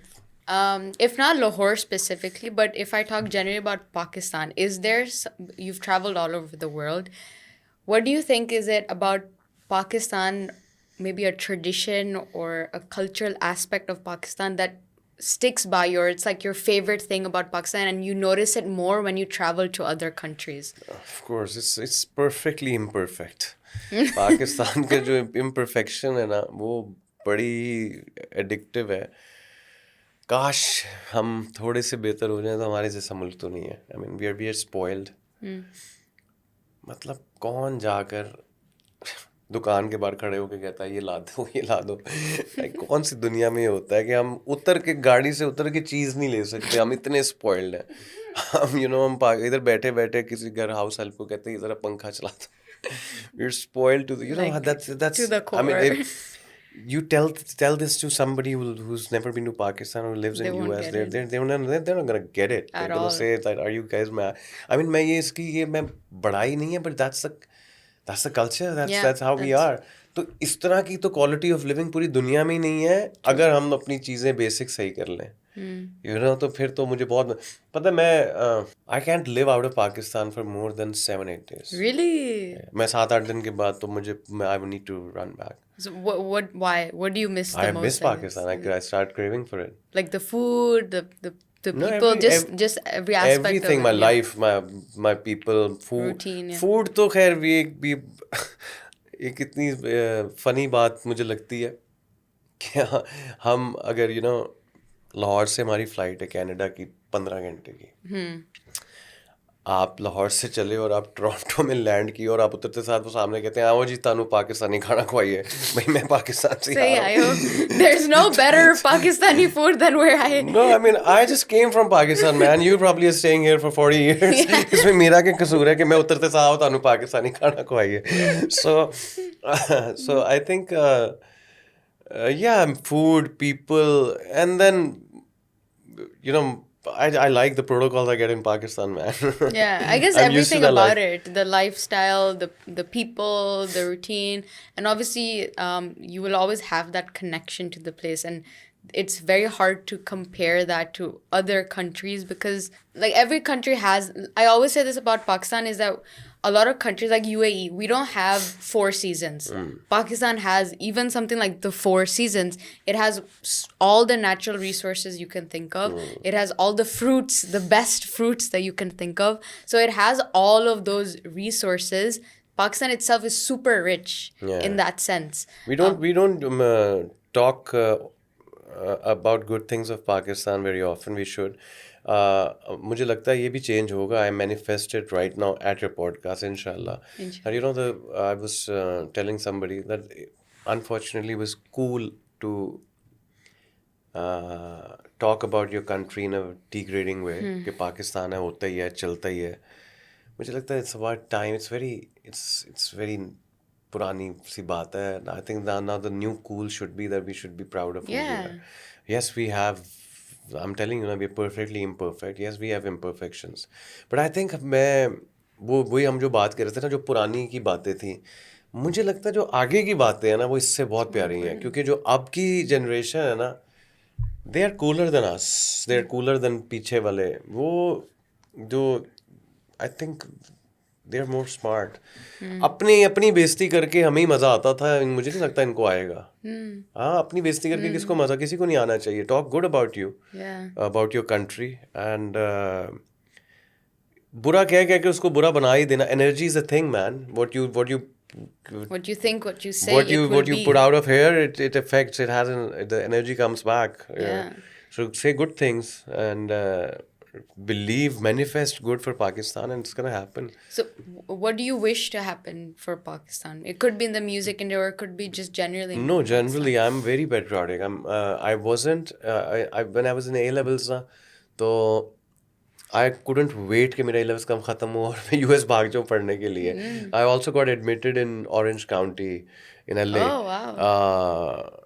If not Lahore specifically, but if I talk generally about Pakistan, you've traveled all over the world. What do you think is it about Pakistan, maybe a tradition or a cultural aspect of Pakistan that sticks by you, or it's like your favorite thing about Pakistan and you notice it more when you travel to other countries? Of course, it's perfectly imperfect. Pakistan का जो imperfection है ना, वो बड़ी addictive है. काश हम थोड़े से बेहतर हो जाएं तो हमारे जैसा मुल्क तो नहीं है. I mean, we are spoiled. मतलब कौन जाकर दुकान के बाहर खड़े होकर कहता है ये ला दो. कौन सी दुनिया में ये होता है कि हम गाड़ी से उतर के चीज़ नहीं ले सकते. हम इतने स्पॉइल्ड हैं. हम इधर बैठे बैठे किसी घर हाउस हेल्प को कहते हैं ज़रा पंखा चला दो. We're spoiled to that's to the core. I mean, you tell this to somebody who's never been to Pakistan or lives in US, they're not gonna get it. They're gonna say that, are you guys mad? I mean, मैं बड़ाई नहीं है, but that's the culture. That's how we are. तो इस तरह की तो quality of living पूरी दुनिया में ही नहीं है अगर हम अपनी चीजें बेसिक सही कर लें. तो फिर तो मुझे बहुत पता है. मैं I can't live out of Pakistan for more than 7-8 days. Really? मैं 7-8 दिन के बाद तो I would need to run back. So why? What do you miss the most? I miss Pakistan. I start craving for it. Like the food, the No, people, just every aspect everything, of it. my life, my people, food. Routine, yeah. Food तो खैर भी एक इतनी funny बात मुझे लगती है कि हम अगर लाहौर से हमारी फ्लाइट है कनाडा की 15 घंटे की, आप लाहौर से चले और आप टोरंटो में लैंड की और आप उतरते साथ वो सामने कहते हैं आओ जी तानू पाकिस्तानी खाना खवाइए, भाई मैं पाकिस्तान से Say, आ रहा हूँ. there's no better Pakistani food than where I. No, I mean, I just came from Pakistan, man. You probably are staying here for 40 years. इसमें मेरा क्या कसूर है कि मैं उतरते साथ आओ तानू पाकिस्तानी खाना खवाइए. So I think yeah, food, people, and then I like the protocols I get in Pakistan, man. Yeah, I guess I'm used to everything the about life. it, the lifestyle, the people, the routine, and obviously you will always have that connection to the place, and it's very hard to compare that to other countries because like every country has, I always say this about Pakistan is that a lot of countries like UAE, we don't have 4 seasons. Pakistan has even something like the 4 seasons. It has all the natural resources you can think of. It has all the fruits, the best fruits that you can think of. So it has all of those resources. Pakistan itself is super rich in that sense. We don't talk about good things of Pakistan very often. We should. मुझे लगता है ये भी change होगा. I manifest it right now at your podcast, inshallah. And I was telling somebody that unfortunately it was cool to talk about your country in a degrading way. कि पाकिस्तान है, होता ही है, चलता ही है. मुझे लगता है it's about time. It's very पुरानी सी बात है. I think now the new cool should be that we should be proud of who we are. Yes, we have. I'm telling you, we're perfectly imperfect. Yes, we have imperfections. But I think वही हम जो बात कर रहे थे ना, जो पुरानी की बातें थी, मुझे लगता है जो आगे की बातें हैं ना वो इससे बहुत प्यारी हैं. क्योंकि जो अब की जनरेशन है ना, they are cooler than us. They are cooler than पीछे वाले. वो जो I think they are more smart. अपनी बेइज्जती करके हमें ही मजा आता था. मुझे नहीं लगता इनको आएगा. हाँ, अपनी बेइज्जती करके किसको मजा, किसी को नहीं आना चाहिए. Talk good about you, about your country, and बुरा कह के उसको बुरा बना ही देना. Energy is a thing, man. What you think, what you say, what you put out of here, it affects. It has the energy comes back. So say good things and believe, manifest good for Pakistan, and it's gonna happen. So what do you wish to happen for Pakistan? It could be in the music industry, or it could be just generally. No, generally I'm very patriotic. I wasn't when I was in A levels na, तो I couldn't wait कि मेरा A levels कम ख़त्म हो और मैं US भाग जाऊँ पढ़ने के लिए. I also got admitted in Orange County in LA. Oh wow.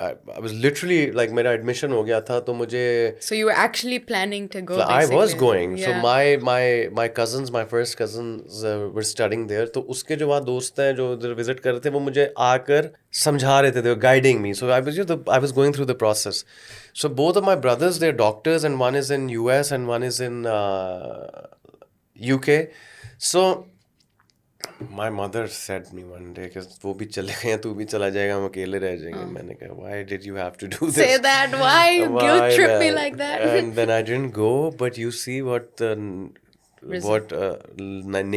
I was literally like मेरा admission हो गया था तो मुझे. So you were actually planning to go. I was going. Yeah. So my cousins, my first cousins were studying there. तो उसके जो वहाँ दोस्त हैं जो उधर visit कर रहे थे वो मुझे आकर समझा रहे थे. They were guiding me. So I was going through the process. So both of my brothers, they're doctors, and one is in US and one is in UK. So my mother said me one day कि वो भी चले गए तू भी चला जाएगा, हम अकेले रह जाएंगे. मैंने कहा why did you have to do this? Say that. Why you guilt trip me man? like that? And then I didn't go. But you see what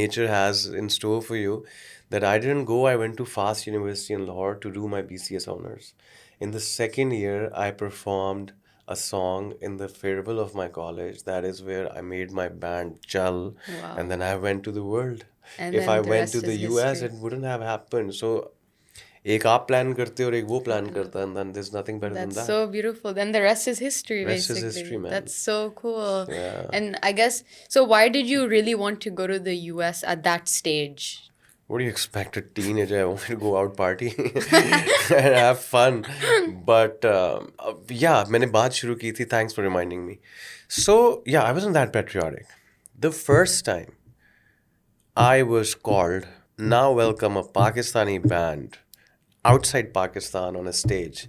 nature has in store for you. That I didn't go. I went to FAST University in Lahore to do my BCS honors. In the second year, I performed a song in the farewell of my college. That is where I made my band Chal. Wow. And then I went to the world. And If then I the went rest to the is US, history. it wouldn't have happened. So एक आप plan करते हो और एक वो plan करता है, and then there's nothing better than That's that. so beautiful. Then the rest is history, Rest is basically. history, man. That's so cool. Yeah. And I guess, so why did you really want to go to the US at that stage? What do you expect? A teenager, I wanted to go out party and have fun. But yeah, मैंने बात शुरू की थी. Thanks for reminding me. So yeah, I wasn't that patriotic. The first time I was called, now welcome a Pakistani band outside Pakistan on a stage.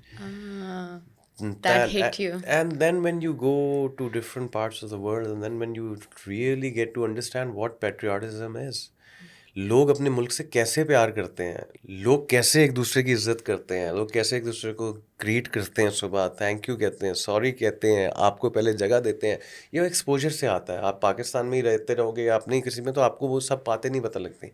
That hit you. And then when you go to different parts of the world, and then when you really get to understand what patriotism is. लोग अपने मुल्क से कैसे प्यार करते हैं, लोग कैसे एक दूसरे की इज्जत करते हैं, लोग कैसे एक दूसरे को ग्रीट करते हैं सुबह, थैंक यू कहते हैं, सॉरी कहते हैं, आपको पहले जगह देते हैं, ये एक्सपोजर से आता है। आप पाकिस्तान में ही रहते रहोगे या अपनी किसी में, तो आपको वो सब बातें नहीं पता लगती।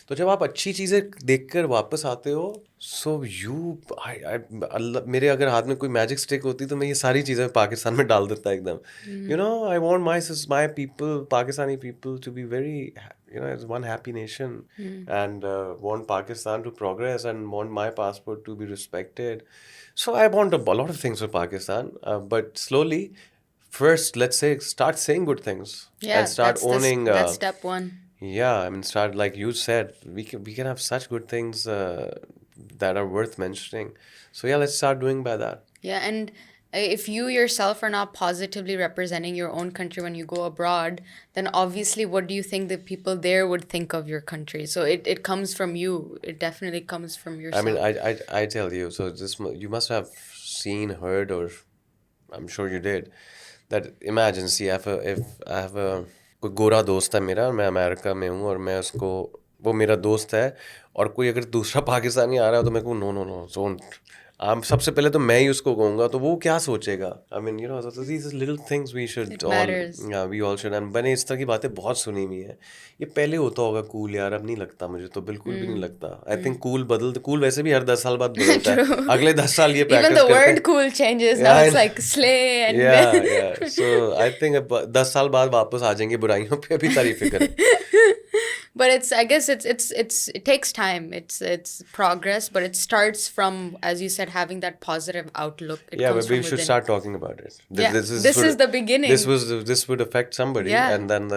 तो जब आप अच्छी चीज़ें देखकर वापस आते हो, सो यू अल्लाह, मेरे अगर हाथ में कोई मैजिक स्टिक होती तो मैं ये सारी चीज़ें पाकिस्तान में डाल देता एकदम। You know, I want my people, Pakistani people to be very, you know, as one happy nation, and want Pakistan to progress and want my passport to be respected. So I want a lot of things for Pakistan, but slowly, first let's say start saying good things Yeah, and start owning. that's step one. Yeah, I mean, start like you said. We can have such good things that are worth mentioning. So yeah, let's start doing by that. Yeah, and if you yourself are not positively representing your own country when you go abroad, then obviously what do you think the people there would think of your country? So it comes from you. It definitely comes from yourself. I mean, I tell you. So you must have seen, heard, or I'm sure you did. That imagine, see, if I have a कोई गोरा दोस्त है मेरा, मैं America में हूँ और मैं उसको, वो मेरा दोस्त है, और कोई अगर दूसरा पाकिस्तानी आ रहा है तो मैं कहूँ नो नो नो डोंट, सबसे पहले तो मैं ही उसको कहूँगा, तो वो क्या सोचेगा? I mean, you know, these little things we should all, we all should, and मैंने इस तरह की बातें बहुत सुनी हुई है। ये पहले होता होगा कूल, यार अब नहीं लगता मुझे, तो बिल्कुल भी नहीं लगता। आई थिंक कूल वैसे भी हर 10 साल बाद बदलता है, अगले 10 साल ये प्रैक्टिस Even the करते word cool changes. Now it's like slay and yeah. So I think 10 साल बाद वापस आ जाएंगे बुराइयों पे, अभी तारीफें करें। But I guess it takes time. It's progress, but it starts from, as you said, having that positive outlook. It Yeah, comes but we from should within. start talking about it. Yeah, this is the beginning. This would affect somebody, Yeah. and then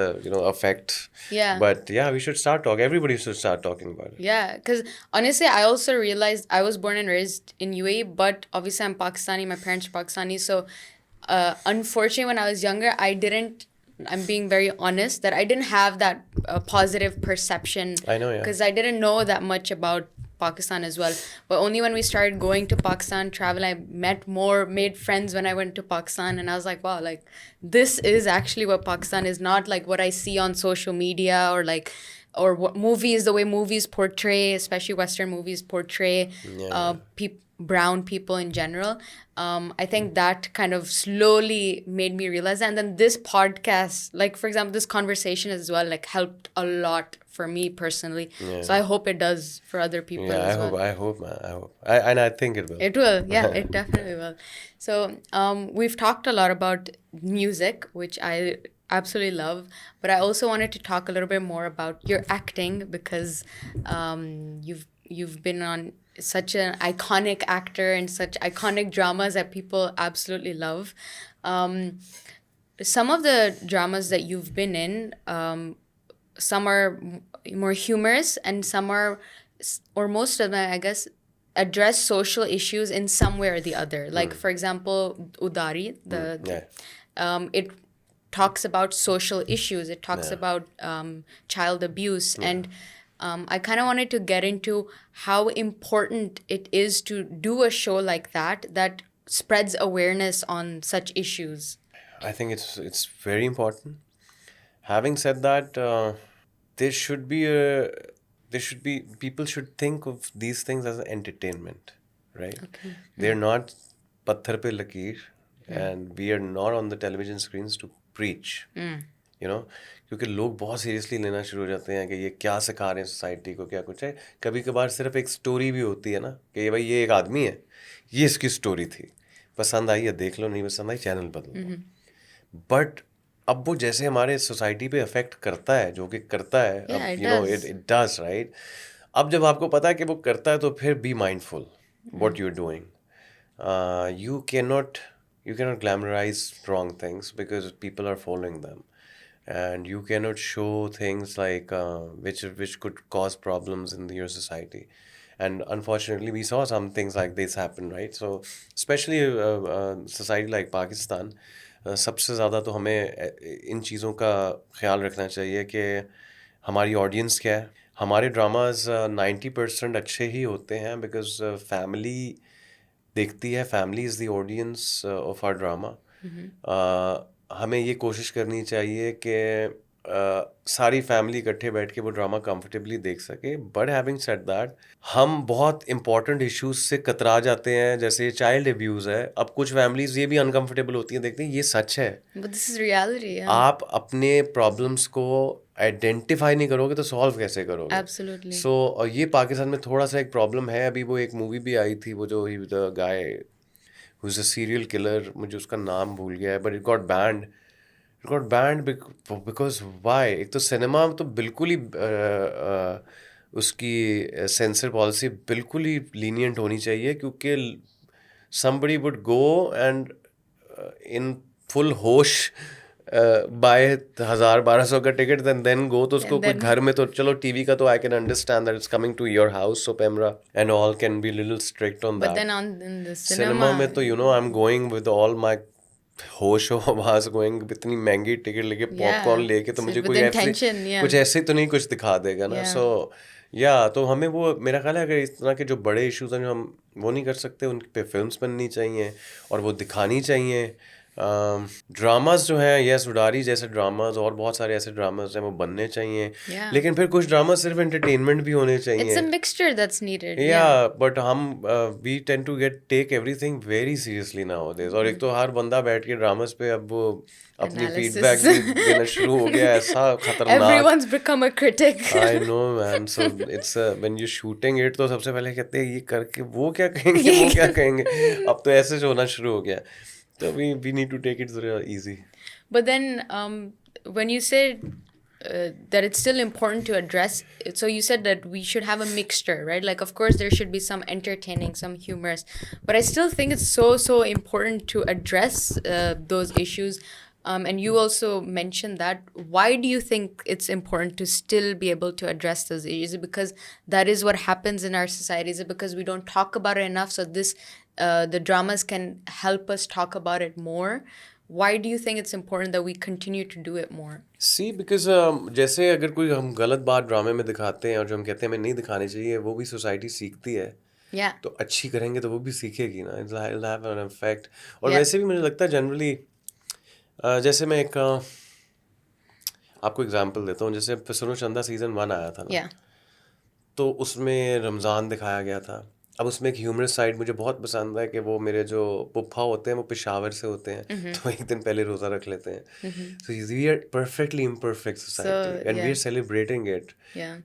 affect. Yeah. But yeah, we should start talking. Everybody should start talking about it. Yeah, because honestly, I also realized I was born and raised in UAE, but obviously I'm Pakistani. My parents are Pakistani, so unfortunately, when I was younger, I'm being very honest, that I didn't have that positive perception. I know, yeah. Because I didn't know that much about Pakistan as well. But only when we started going to Pakistan, travel, I made friends when I went to Pakistan. And I was like, wow, like, this is actually what Pakistan is, not like what I see on social media or what movies, the way movies portray, especially Western movies portray brown people in general. I think that kind of slowly made me realize that. And then this podcast, like, for example, this conversation as well, like, helped a lot for me personally. Yeah. So I hope it does for other people as well. I hope, man. I hope. And I think it will. It will. Yeah, it definitely will. So we've talked a lot about music, which I absolutely love, but I also wanted to talk a little bit more about your acting, because you've been on such an iconic actor and such iconic dramas that people absolutely love. Some of the dramas that you've been in, some are more humorous and some are, or most of them, I guess, address social issues in some way or the other. Like, for example, Udari, it talks about social issues. It talks about child abuse. And I kind of wanted to get into how important it is to do a show like that spreads awareness on such issues. I think it's very important. Having said that, people should think of these things as entertainment, right? Okay. They're not patthar pe lakeer, and we are not on the television screens to preach. You know, क्योंकि लोग बहुत seriously लेना शुरू हो जाते हैं कि ये क्या सिखा रहे हैं सोसाइटी को, क्या कुछ है। कभी कभार सिर्फ एक स्टोरी भी होती है ना, कि भाई ये एक आदमी है, ये इसकी स्टोरी थी, पसंद आई है देख लो, नहीं पसंद आई चैनल बदल लो। बट अब वो जैसे हमारे सोसाइटी पे अफेक्ट करता है, जो कि करता है, अब you know it does, right. अब जब आपको पता है कि वो करता है, तो फिर be mindful what you are doing. You can not glamorise wrong things because people are following them, and you cannot show things like which could cause problems in your society. And unfortunately we saw some things like this happen, right? So especially society like Pakistan, सबसे ज़्यादा तो हमें इन चीज़ों का ख्याल रखना चाहिए कि हमारी ऑडियंस क्या है। हमारे ड्रामाज 90% अच्छे ही होते हैं बिकॉज फैमिली देखती है, family is the audience of our drama. हमें ये कोशिश करनी चाहिए कि सारी फैमिली इकट्ठे बैठ के वो ड्रामा कंफर्टेबली देख सके. बट हैविंग सेड दैट, हम बहुत इंपॉर्टेंट इश्यूज से कतरा जाते हैं, जैसे चाइल्ड अब्यूज है. अब कुछ फैमिलीज ये भी अनकंफर्टेबल होती हैं देखते हैं, ये सच है. But this is reality. Yeah. आप अपने प्रॉब्लम्स को आइडेंटिफाई नहीं करोगे तो सॉल्व कैसे करोगे? Absolutely. सो ये पाकिस्तान में थोड़ा सा एक प्रॉब्लम है. अभी वो एक मूवी भी आई थी, वो जो the guy who is a serial killer, मुझे उसका नाम भूल गया है, but it got banned because why. एक तो सिनेमा तो बिल्कुल ही उसकी सेंसर पॉलिसी बिल्कुल ही लीनियंट होनी चाहिए, क्योंकि somebody would go and in full होश बाय 1000-1200 का टिकट then go, तो उसको कोई घर में तो चलो टीवी का तो I can understand that it's coming to your house, so Pemra and all can be a little strict on But that. then in the cinema में तो I'm going with all my होश आवाज going, इतनी महंगी ticket लेके popcorn लेके, तो मुझे कोई ऐसे कुछ ऐसे तो नहीं कुछ दिखा देगा ना. सो तो हमें वो, मेरा ख्याल है अगर इस तरह के जो बड़े इश्यूज हैं जो हम वो नहीं कर सकते, उन पे फिल्म्स बननी चाहिए और वो दिखानी चाहिए. ड्रामास जो हैं, यस उडारी जैसे ड्रामास और बहुत सारे ऐसे ड्रामास हैं वो बनने चाहिए. लेकिन फिर कुछ ड्रामा सिर्फ एंटरटेनमेंट भी होने चाहिए. It's a mixture that's needed. But हम we tend to take everything very seriously nowadays. और एक तो हर बंदा बैठ के ड्रामास पे अब वो अपनी फीडबैक देना शुरू हो गया, ऐसा खतरनाक. Everyone's become a critic. I know man. So it's when you shooting it, तो सबसे पहले कहते हैं ये करके वो क्या कहेंगे, वो क्या कहेंगे. अब तो ऐसे होना शुरू हो गया. So we need to take it easy. But then when you said that it's still important to address, so you said that we should have a mixture, right? Like, of course, there should be some entertaining, some humorous, but I still think it's so important to address those issues. And you also mentioned that. Why do you think it's important to still be able to address those issues? Is it because that is what happens in our society? Is it because we don't talk about it enough? So the dramas can help us talk about it more. Why do you think it's important that we continue to do it more? See, because जैसे अगर कोई हम गलत बात ड्रामे में दिखाते हैं और जो हम कहते हैं हमें नहीं दिखानी चाहिए, वो भी सोसाइटी सीखती है. तो अच्छी करेंगे तो वो भी सीखेगी ना. It'll have an effect. और वैसे भी मुझे लगता है जनरली, जैसे मैं एक आपको एग्जांपल देता हूँ. जैसे फिसनो चंदा सीजन 1 आया था ना, तो उसमें रमज़ान दिखाया गया था. अब उसमें एक ह्यूमरस साइड मुझे बहुत पसंद है कि वो मेरे जो पुप्पा होते हैं वो पेशावर से होते हैं, तो एक दिन पहले रोज़ा रख लेते हैं. So we are perfectly imperfect society and we are celebrating it.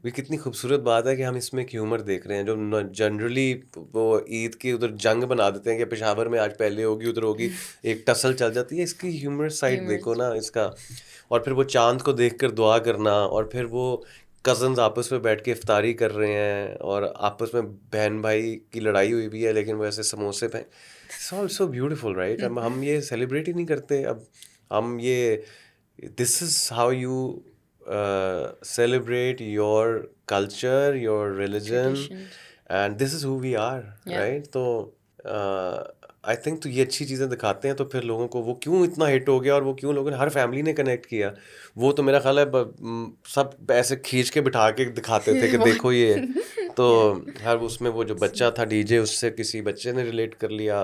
We कितनी खूबसूरत बात है कि हम इसमें एक ह्यूमर देख रहे हैं. जो जनरली वो ईद की उधर जंग बना देते हैं कि पेशावर में आज पहले होगी उधर होगी, एक टसल चल जाती है. इसकी ह्यूमरस साइड देखो ना इसका. और फिर वो चांद को देख कर दुआ करना, और फिर वो कज़न्स आपस में बैठ के इफ्तारी कर रहे हैं और आपस में बहन भाई की लड़ाई हुई भी है, लेकिन वो ऐसे समोसे पे. It's all so beautiful right. हम ये सेलिब्रेट ही नहीं करते. अब हम ये, this is how you celebrate your culture, your religion, and this is who we are, right? तो आई थिंक तो ये अच्छी चीज़ें दिखाते हैं, तो फिर लोगों को वो क्यों इतना हिट हो गया और वो क्यों लोगों ने, हर फैमिली ने कनेक्ट किया. वो तो मेरा ख्याल है सब ऐसे खींच के बिठा के दिखाते थे कि देखो ये. तो हर उसमें वो जो बच्चा था डीजे, उससे किसी बच्चे ने रिलेट कर लिया,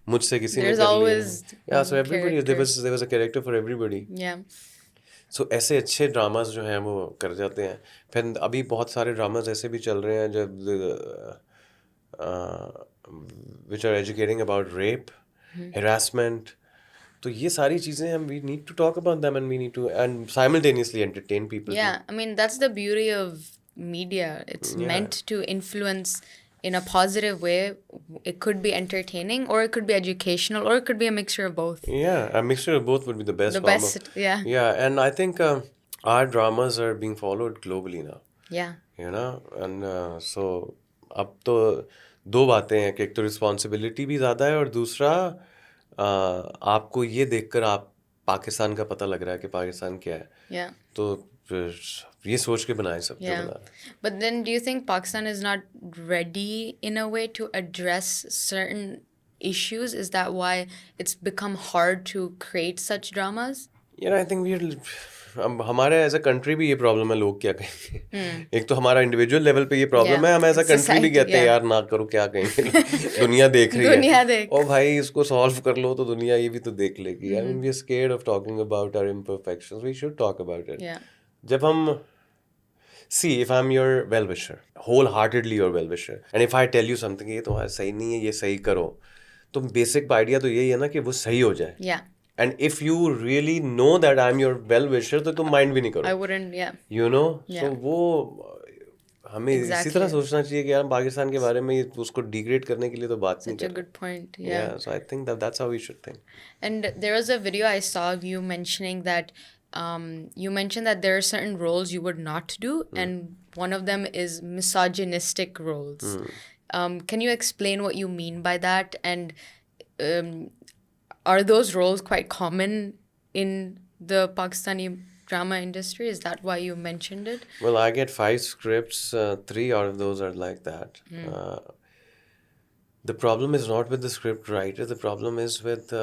मुझसे किसी ने कर लिया. So everybody, there was a character for everybody. So ऐसे अच्छे ड्रामास जो हैं वो कर जाते हैं. फिर अभी बहुत सारे ड्रामास ऐसे भी चल रहे हैं जब which are educating about rape, harassment. तो ये सारी चीज़ें हम we need to talk about them and we need to and simultaneously entertain people. I mean that's the beauty of media. It's meant to influence in a positive way. It could be entertaining or it could be educational or it could be a mixture of both. A mixture of both would be the best. The best, and I think our dramas are being followed globally now. You know, and so अब तो दो बातें हैं कि एक तो responsibility भी ज़्यादा है और दूसरा आपको ये देखकर आप पाकिस्तान का पता लग रहा है कि पाकिस्तान क्या है. तो ये सोच के बनाए सब जो बना. But then do you think Pakistan is not ready in a way to address certain issues? Is that why it's become hard to create such dramas? I think we are, हमारे एज अ कंट्री भी ये problem है. लोग क्या कहेंगे. एक तो हमारा इंडिविजुअल लेवल पे ये प्रॉब्लम है, हम एज अ कंट्री भी कहते हैं यार ना करो, क्या कहेंगे. दुनिया देख रही है और भाई इसको सॉल्व कर लो तो दुनिया ये भी तो देख लेगी. I mean we are scared of talking about our imperfections. We should talk about it. जब हम see if I'm your well wisher, wholeheartedly your well wisher, and if I tell you something ये तुम्हारा सही नहीं है, ये सही करो, तो बेसिक आइडिया तो यही है ना कि वो सही हो जाए. Yeah. And if you really know that I'm your well wisher, तो तुम माइंड भी नहीं I करो. wouldn't, yeah. You know, Yeah. so वो हमें इसी Exactly. तरह सोचना चाहिए कि यार पाकिस्तान के बारे में उसको डिग्रेड करने के लिए तो बात नहीं Such a कर good point. रहे. Yeah. Yeah, so I think that's how we should think. And there was a video I saw of you mentioning that you mentioned that there are certain roles you would not do, and one of them is misogynistic roles. Can you explain what you mean by that? And are those roles quite common in the Pakistani drama industry? Is that why you mentioned it? Well, I get 5 scripts, 3 out of those are like that. The problem is not with the script writer. The problem is with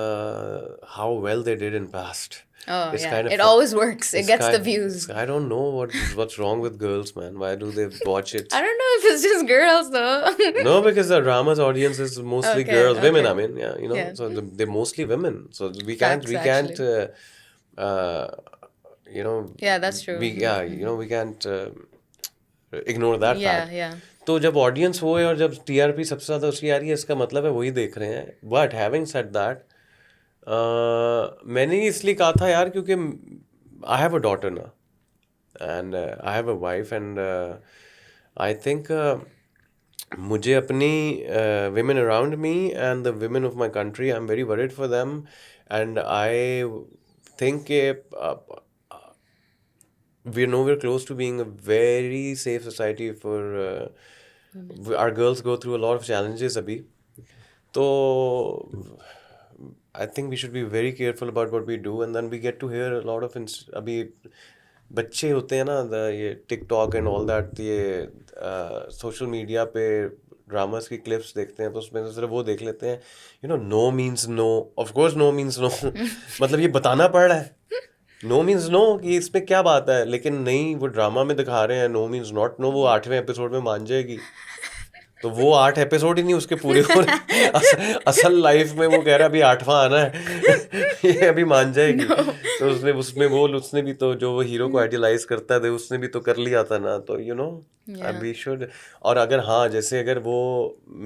how well they did in past. Oh, It's yeah. kind of It always works. It it's gets the kind- views. I don't know what's wrong with girls, man. Why do they watch it? I don't know if it's just girls though. No, because the drama's audience is mostly Okay, girls, women. okay. I mean, yeah, you know, Yeah. so they're mostly women. So we Facts, can't, you know, Yeah, that's true. we can't ignore that Yeah, fact. yeah. तो जब audience वो है और जब TRP सबसे ज़्यादा उसकी आ रही है, इसका मतलब है वही देख रहे हैं. बट हैविंग सेड दैट, मैंने इसलिए कहा था यार क्योंकि आई हैव अ डॉटर ना, and I have a wife, and I think मुझे अपनी women around me and the women of my country, I'm very worried for them, and I think we're nowhere close to being a very safe society for our girls go through a lot of challenges abhi. So I think we should be very careful about what we do, and then we get to hear a lot of abhi बच्चे होते हैं ना, ये TikTok and all that, ये social media पे dramas की clips देखते हैं, तो उसमें से सिर्फ वो देख लेते हैं, you know, no means no, of course no means no. मतलब ये बताना पड़ रहा है नो मीन्स नो कि इसमें क्या बात है, लेकिन नहीं, वो ड्रामा में दिखा रहे हैं नो मीन्स नॉट नो. वो 8वें एपिसोड में मान जाएगी, तो वो 8 एपिसोड ही नहीं उसके पूरे हो रहे. असल लाइफ में वो कह रहा है अभी 8वां आना है. ये अभी मान जाएगी. तो उसने भी तो जो वो हीरो को आइडियलाइज करता है उसने भी तो कर लिया था ना. तो यू नो, वी शुड. और अगर हाँ, जैसे अगर वो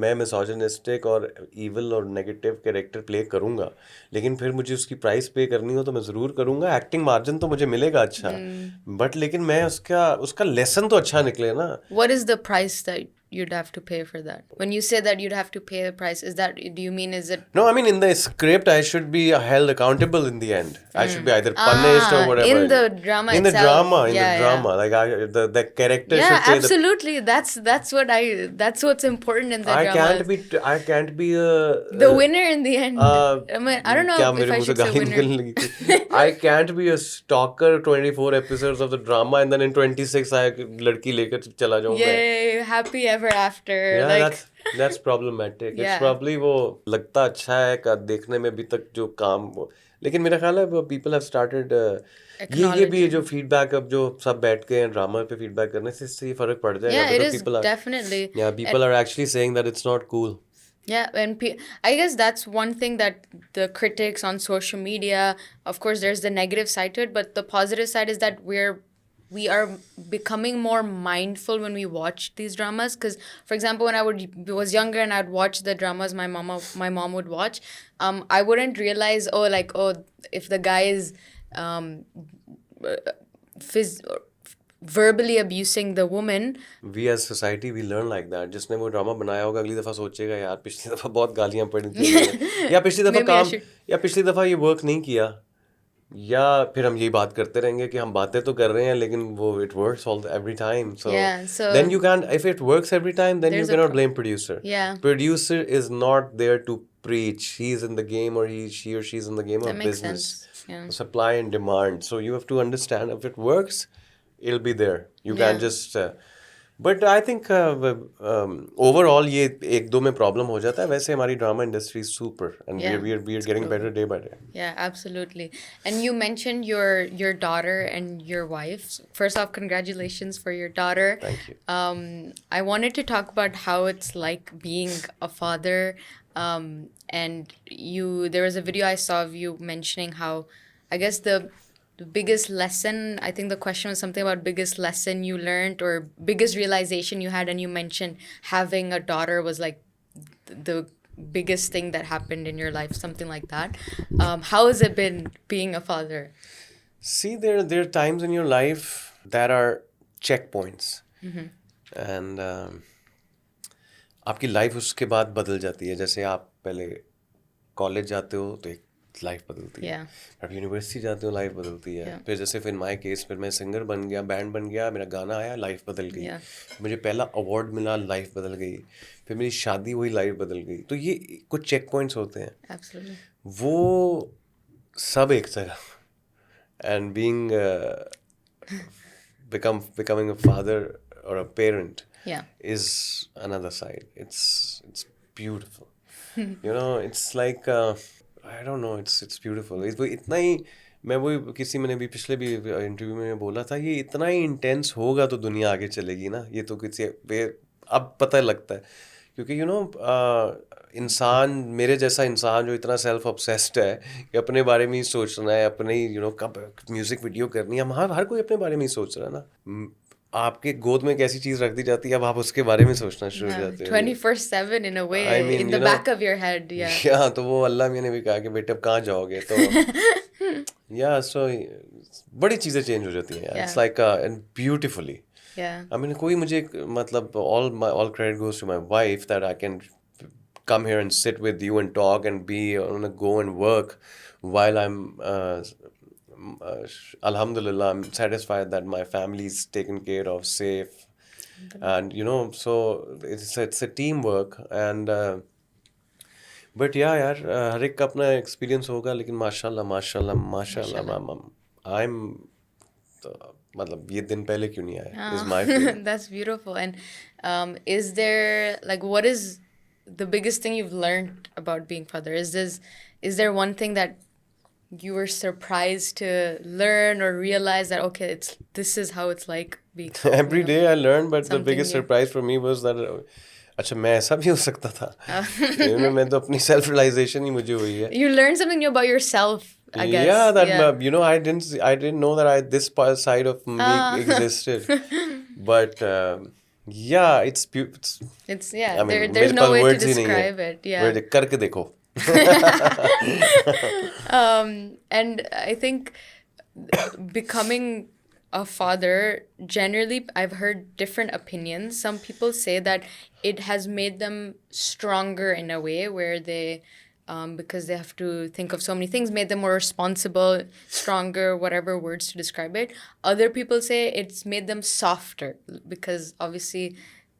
मैं मिसोजिनिस्टिक और इविल और नेगेटिव कैरेक्टर प्ले करूँगा, लेकिन फिर मुझे उसकी प्राइस पे करनी हो तो मैं ज़रूर करूँगा. एक्टिंग मार्जिन तो मुझे मिलेगा अच्छा, बट लेकिन मैं उसका लेसन तो अच्छा निकले ना. What is the price that you'd have to pay for that? When you say that you'd have to pay the price, do you mean is it? No, I mean in the script I should be held accountable in the end. I should be either punished or whatever. In the drama in itself. the drama, like the character Yeah, should pay absolutely. That's what's important in the I drama. can't be a The winner in the end. I mean, I don't know क्या if मेरे I मुंह से should say गाली winner. निकलने लगी थी. I can't be a stalker 24 episodes of the drama and then in 26 I लड़की लेकर चला जाऊँ मैं. Yay, happy ever after. Yeah, like, that's problematic. It's Yeah. probably वो लगता अच्छा है का देखने में अभी तक जो काम वो, लेकिन मेरा ख्याल है वो people have started ये भी जो फीडबैक अब जो सब बैठ के ड्रामा पे फीडबैक करने से इससे ये फर्क पड़ जाएगा. yeah, it because is people are, definitely. yeah, people are actually saying that it's not cool. Yeah, and I guess that's one thing that the critics on social media, of course, there's the negative side to it, but the positive side is that we are becoming more mindful when we watch these dramas. Because, for example, when I was younger and I'd watch the dramas my mom would watch, I wouldn't realize, if the guy is verbally abusing the woman. We as society we learn like that. जिसने वो drama बनाया होगा अगली दफा सोचेगा यार पिछली दफा बहुत गालियां पड़ी थी, या पिछली दफा या पिछली दफा ये वर्क नहीं किया, या फिर हम यही बात करते रहेंगे कि हम बातें तो कर रहे हैं लेकिन वो it works every time. So then you can't, if it works every time, then you cannot blame producer. Yeah. Producer is not there to preach. He's in the game, or she or she's in the game of makes business. sense. Yeah. Supply and demand. So you have to understand, if it works, it'll be there. You can't just but I think overall ये 1-2 में problem हो जाता है. वैसे हमारी drama industry is super, and we are getting better day by day. Yeah, absolutely. And you mentioned your daughter and your wife. First off, congratulations for your daughter. Thank you. I wanted to talk about how it's like being a father. And there was a video I saw of you mentioning how, I guess, the the biggest lesson. I think the question was something about biggest lesson you learned or biggest realization you had, and you mentioned having a daughter was like the biggest thing that happened in your life, something like that. How has it been being a father? See, there are times in your life that are checkpoints, and आपकी life उसके बाद बदल जाती है. जैसे आप पहले college जाते हो तो एक लाइफ बदलती है, Yeah. फिर यूनिवर्सिटी जाते हो लाइफ बदलती है, Yeah. फिर जैसे फिर माय केस फिर मैं सिंगर बन गया, बैंड बन गया, मेरा गाना आया, लाइफ बदल गई. Yeah. मुझे पहला अवार्ड मिला, लाइफ बदल गई. फिर मेरी शादी हुई, लाइफ बदल गई. तो ये कुछ चेक पॉइंट्स होते हैं, Absolutely. वो सब एक जगह. And being becoming a father or a parent Yeah. is another side. It's beautiful. You know, it's like I don't know. It's beautiful. वो इतना ही, मैं वो किसी मैंने भी पिछले भी इंटरव्यू में बोला था, ये इतना ही इंटेंस होगा तो दुनिया आगे चलेगी ना. ये तो किसी अब पता लगता है, क्योंकि यू नो इंसान, मेरे जैसा इंसान जो इतना सेल्फ ऑब्सेस्ड है कि अपने बारे में ही सोचना है, अपने ही यू नो कब म्यूजिक वीडियो करनी है, हर कोई अपने बारे में ही सोच रहा है ना. आपके गोद में कैसी चीज रख दी जाती है, अब आप उसके बारे में सोचना शुरू हो जाते हो. 24/7 in a way, I mean, in you the know, back of your head. Yeah. या तो वो अल्लाह मियां ने भी कहा कि बेटे अब कहाँ जाओगे, तो या सो बड़ी चीजें चेंज हो जाती हैं. It's like beautifully. Yeah. I mean, कोई मुझे मतलब all credit goes to my wife that I can come here and sit with you and talk and be on a go and work while I'm alhamdulillah, I'm satisfied that my family is taken care of, safe, and you know, so it's a teamwork. And but yeah यार, हर एक का अपना experience होगा, लेकिन माशाल्लाह I'm मतलब ये दिन पहले क्यों नहीं आया is my feeling. That's beautiful. And is there, like, what is the biggest thing you've learned about being father? Is there one thing that you were surprised to learn or realize that okay, this is how it's like being Every day I learned, but the something biggest new. surprise for me was that अच्छा मैं ऐसा भी हो सकता था. मैं तो अपनी self realization ही मुझे हुई है. You learned something new about yourself, I guess. Yeah, that you know, I didn't know that this side of me existed. But yeah, it's It's yeah. I mean, There's मेरे no pass way to words ही नहीं है. describe it. Yeah. करके देखो. And I think becoming a father, generally, I've heard different opinions. Some people say that it has made them stronger in a way where they, because they have to think of so many things, made them more responsible, stronger, whatever words to describe it. Other people say it's made them softer because obviously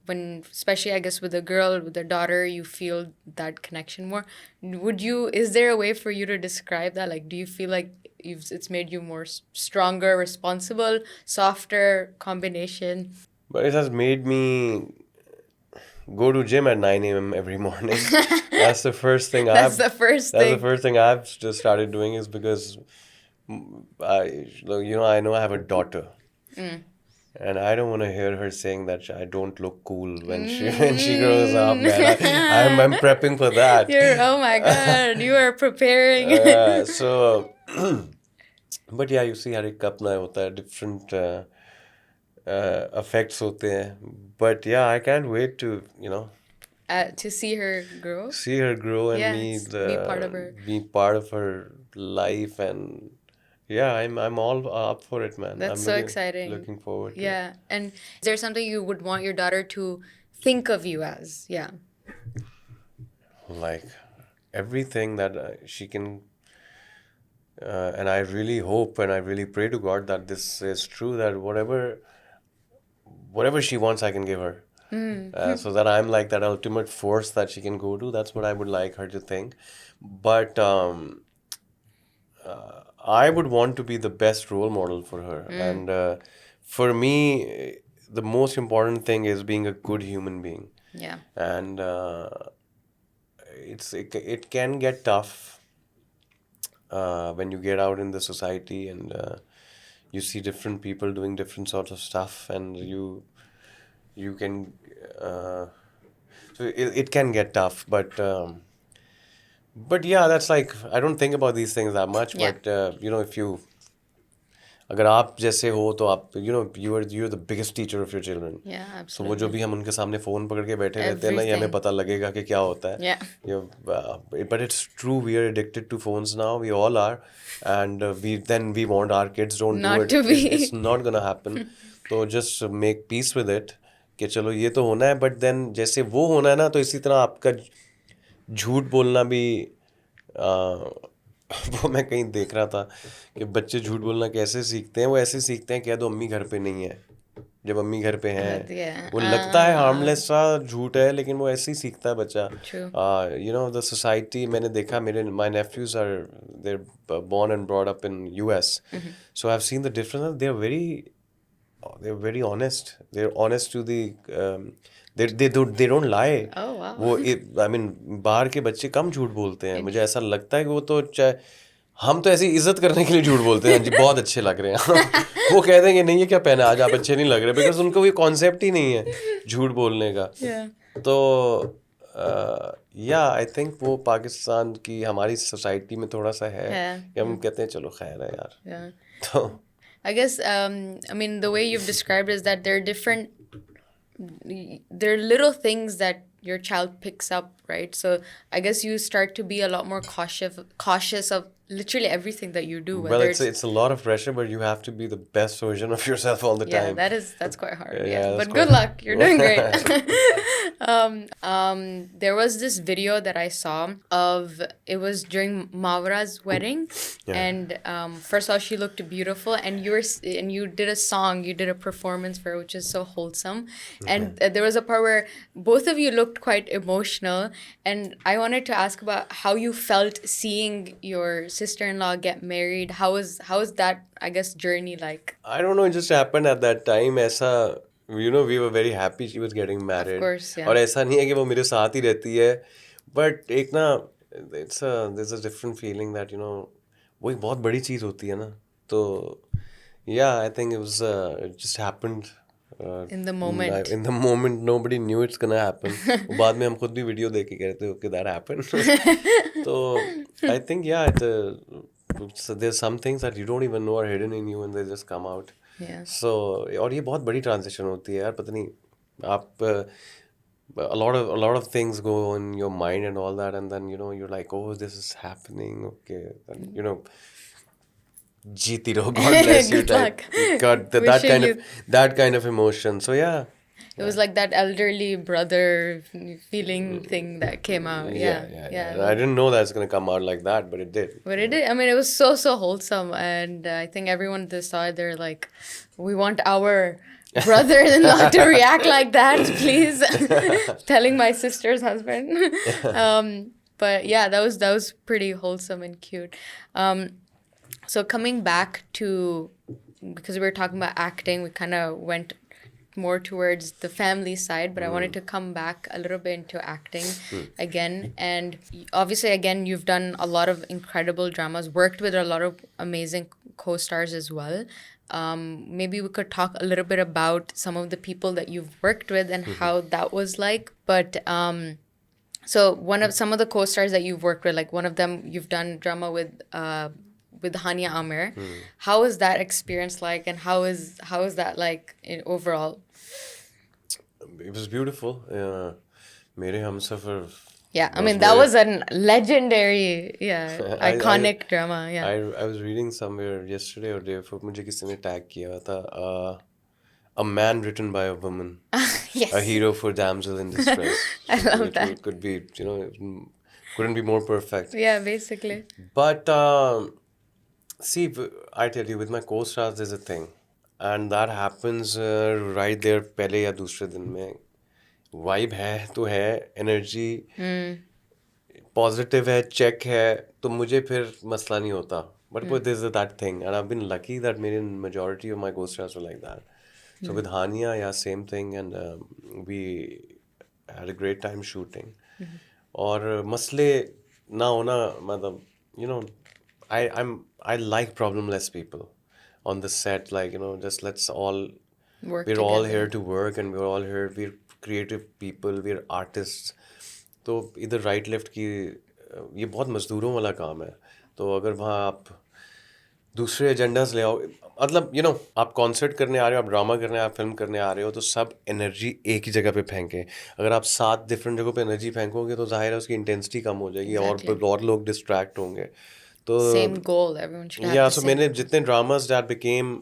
when, especially I guess with a girl, with a daughter, you feel that connection more. Is there a way for you to describe that? Like, do you feel like it's made you more stronger, responsible, softer, combination? But it has made me go to gym at 9 a.m. every morning. That's the first thing That's the first thing. I've just started doing, is because I know I have a daughter. And I don't want to hear her saying that I don't look cool when she grows up, man. I'm prepping for that. Oh my God, you are preparing. So, but yeah, you see, हर एक का अपना होता है, different effects होते हैं. But yeah, I can't wait to, To see her grow. see her grow and Yes, be part of her. be part of her life. And yeah, I'm all up for it, man. That's I'm so exciting. Looking forward to it. Yeah. And is there something you would want your daughter to think of you as? Yeah. Like everything that she can, and I really hope and I really pray to God that this is true, that whatever she wants I can give her, so that I'm like that ultimate force that she can go to. That's what I would like her to think. But I would want to be the best role model for her. And for me, the most important thing is being a good human being. Yeah. And it can get tough when you get out in the society and you see different people doing different sorts of stuff, and you can so it can get tough. But yeah, that's like, I don't think about these things that much. Yeah. But if you अगर आप जैसे हो तो आप you are the biggest teacher of your children. Yeah, so वो absolutely. जो भी हम उनके सामने फ़ोन पकड़ के बैठे रहते हैं ना, ये हमें Everything. पता लगेगा कि क्या होता है. Yeah. But it's true, we are addicted to phones now, we all are, and we want our kids don't do Not it. to be. It's not gonna happen. तो just make peace with it कि चलो ये तो होना है, but then जैसे वो होना है ना, तो इसी तरह आपका झूठ बोलना भी वो मैं कहीं देख रहा था कि बच्चे झूठ बोलना कैसे सीखते हैं. वो ऐसे सीखते हैं, कह दो अम्मी घर पे नहीं है. जब अम्मी घर पे हैं, Yeah. वो लगता है हार्मलेस सा झूठ है, लेकिन वो ऐसे ही सीखता है बच्चा. True. द सोसाइटी, मैंने देखा, मेरे my nephews are there born and brought up in US. So I've seen the difference. They're very honest. They're honest to the they don't lie. Oh, wow. वो I mean बाहर के बच्चे कम झूठ बोलते हैं. मुझे ऐसा लगता है कि वो तो चाहे हम तो ऐसी इज्जत करने के लिए झूठ बोलते हैं, जी बहुत अच्छे लग रहे हैं. वो कह देंगे नहीं ये क्या पहना आज, आप अच्छे नहीं लग रहे, बिकॉज उनको ये कॉन्सेप्ट ही नहीं है झूठ बोलने का. Yeah. तो या आई थिंक वो पाकिस्तान की हमारी सोसाइटी में थोड़ा सा है कि हम कहते हैं चलो खैर है यार. Yeah. तो I guess, I mean, the way you've described is that there are little things that your child picks up, right? So I guess you start to be a lot more cautious of literally everything that you do. well, it's a lot of pressure, but you have to be the best version of yourself all the yeah, time. that's quite hard. Yeah, Yeah, that's but quite good luck. You're doing great. There was this video that I saw of, it was during Mawra's wedding, and first of all, she looked beautiful, and you did a song, you did a performance for her, which is so wholesome. And there was a part where both of you looked quite emotional, and I wanted to ask about how you felt seeing your sister-in-law get married. How was that, I guess, journey like? I don't know, it just happened at that time. ऐसा we were very happy she was getting married. Of course, yeah. और ऐसा नहीं है कि वो मेरे साथ ही रहती है, but एक ना there's a different feeling that वो एक बहुत बड़ी चीज़ होती है ना. तो yeah, I think it just happened. In the moment. In the moment, nobody knew it's gonna happen. वो बाद में हम खुद भी वीडियो देख के कहते हो कि that happened. तो I think so there's some things that you don't even know are hidden in you and they just come out. Yeah. So और ये बहुत बड़ी transition होती है यार. पता नहीं आप a lot of things go in your mind and all that, and then you're like, oh, this is happening. Okay, and जीती रहो, God bless you. Good luck. God, that kind of emotion. So yeah. It was like that elderly brother feeling thing that came out. Yeah. I didn't know that's gonna come out like that, but it did. But it did. I mean, it was so wholesome, and I think everyone decided they're like, we want our brother-in-law to react like that, please. Telling my sister's husband. But yeah, that was pretty wholesome and cute. So coming back to, because we were talking about acting, we kind of went more towards the family side, but I wanted to come back a little bit into acting again. And obviously, again, you've done a lot of incredible dramas, worked with a lot of amazing co-stars as well. Maybe we could talk a little bit about some of the people that you've worked with and how that was like. But so some of the co-stars that you've worked with, like one of them, you've done drama with Hania Amer. How was that experience like, and how is that like overall? It was beautiful. Mere Humsafar. Yeah, I mean that was a legendary, iconic drama. Yeah. I was reading somewhere yesterday or day before, मुझे किसी ने tag किया था, a man written by a woman. Yes. A hero for damsel in distress. I love that. It could be, couldn't be more perfect. Yeah, basically. But see, I tell you, with my co-stars, there's a thing, and that happens right there, पहले या दूसरे दिन में. Vibe है तो है, energy positive है, check है, तो मुझे फिर मसला नहीं होता. But there's that thing, and I've been lucky that majority of my co-stars were like that. So with Hania, yeah, same thing, and we had a great time shooting. और मसले ना होना, मतलब I like problemless people on the set, like just let's all Work we're all together. here to work, and we're creative people, we're artists. तो इधर right left की ये बहुत मजदूरों वाला काम है. तो अगर वहाँ आप दूसरे एजेंडाज ले आओ, मतलब आप कॉन्सर्ट करने आ रहे हो, आप ड्रामा करने, आप फिल्म करने आ रहे हो, तो सब एनर्जी एक ही जगह पे फेंके। अगर आप 7 डिफरेंट जगहों पे एनर्जी फेंकोगे तो जाहिर है उसकी इंटेंसिटी कम हो जाएगी Exactly. और लोग डिस्ट्रैक्ट होंगे। तो Same goal. Everyone should have या the सो same मैंने goal. जितने dramas that became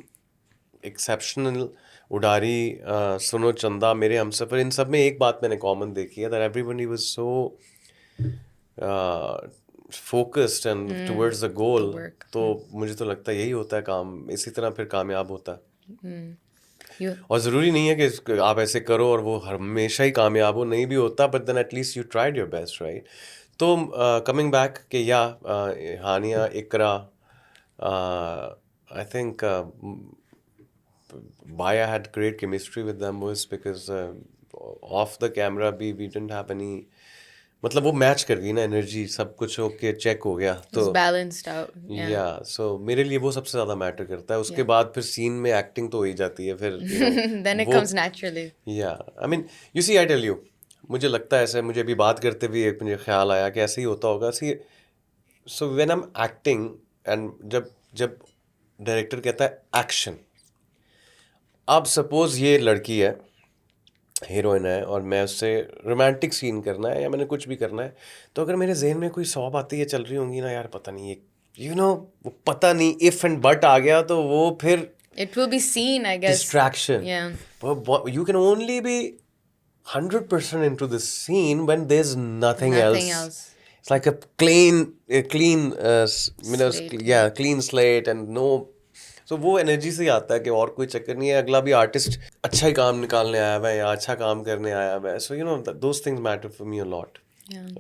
exceptional, Udaari, सुनो चंदा, मेरे हमसफर, इन सब में एक बात मैंने कॉमन देखी है, that everybody was so focused and towards the goal. work. तो मुझे तो लगता है यही होता है काम, इसी तरह फिर कामयाब होता है। You और ज़रूरी नहीं है कि आप ऐसे करो और वो हमेशा ही कामयाब हो, नहीं भी होता, but then at least you tried your best, right. तो कमिंग बैक कि या Hania, Iqra, I think why I had great chemistry with them was because off the camera we didn't have any, मतलब वो मैच कर गई ना एनर्जी, सब कुछ ओके चेक हो गया it's तो balanced out. Yeah. या सो मेरे लिए वो सबसे ज़्यादा मैटर करता है। उसके बाद फिर सीन में एक्टिंग तो हो ही जाती है फिर Then it वो comes naturally. या I mean you see, I tell you, मुझे लगता है ऐसे, मुझे अभी बात करते हुए एक मुझे ख्याल आया कि ऐसे ही होता होगा। See so when I am acting and जब जब डायरेक्टर कहता है एक्शन, अब सपोज ये लड़की है, हीरोइन है, और मैं उससे रोमांटिक सीन करना है या मैंने कुछ भी करना है, तो अगर मेरे जहन में कोई 100 बातें ये चल रही होंगी ना, यार पता नहीं ये वो पता नहीं इफ एंड बट आ गया तो वो फिर It will be seen, I guess. distraction. Yeah. But you can only be 100% into the scene when there's nothing else. It's like a clean Slate. clean slate and no. So वो energy से ही आता है कि और कोई चक्कर नहीं है, अगला भी आर्टिस्ट अच्छा ही काम निकालने आया हुआ है या अच्छा काम करने आया हुआ है। So those things matter for me a lot. Yeah.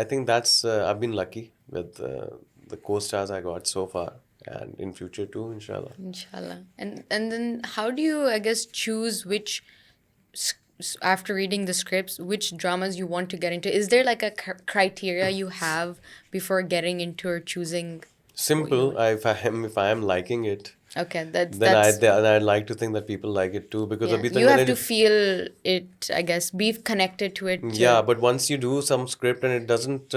I think that's I've been lucky with the co-stars I got so far, and in future too, inshallah. Inshallah. And then how do you, I guess, choose which after reading the scripts, which dramas you want to get into? Is there like a criteria you have before getting into or choosing? Simple. If I am liking it, Okay, that's then I'd like to think that people like it too, because yeah. abhi tak You have maine to feel it, I guess, be connected to it. yeah, but once you do some script and it doesn't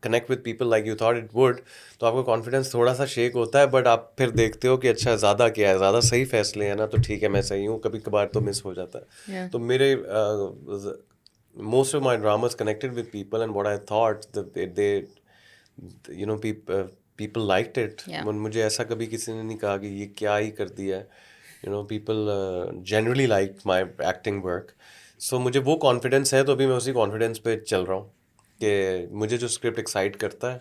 connect with people like you thought it would, तो आपका confidence थोड़ा सा shake होता है, but आप फिर देखते हो कि अच्छा ज़्यादा क्या है, ज़्यादा सही फैसले हैं ना, तो ठीक है मैं सही हूँ, कभी कभार तो मिस हो जाता है। Yeah. तो मेरे most of my dramas connected with people, and what I thought that they people liked it. Yeah. मुझे ऐसा कभी किसी ने नहीं कहा कि ये क्या ही कर दिया है। People generally liked my acting work. So मुझे वो कॉन्फिडेंस है, तो अभी मैं उसी कॉन्फिडेंस पे चल रहा हूँ कि मुझे जो स्क्रिप्ट एक्साइट करता है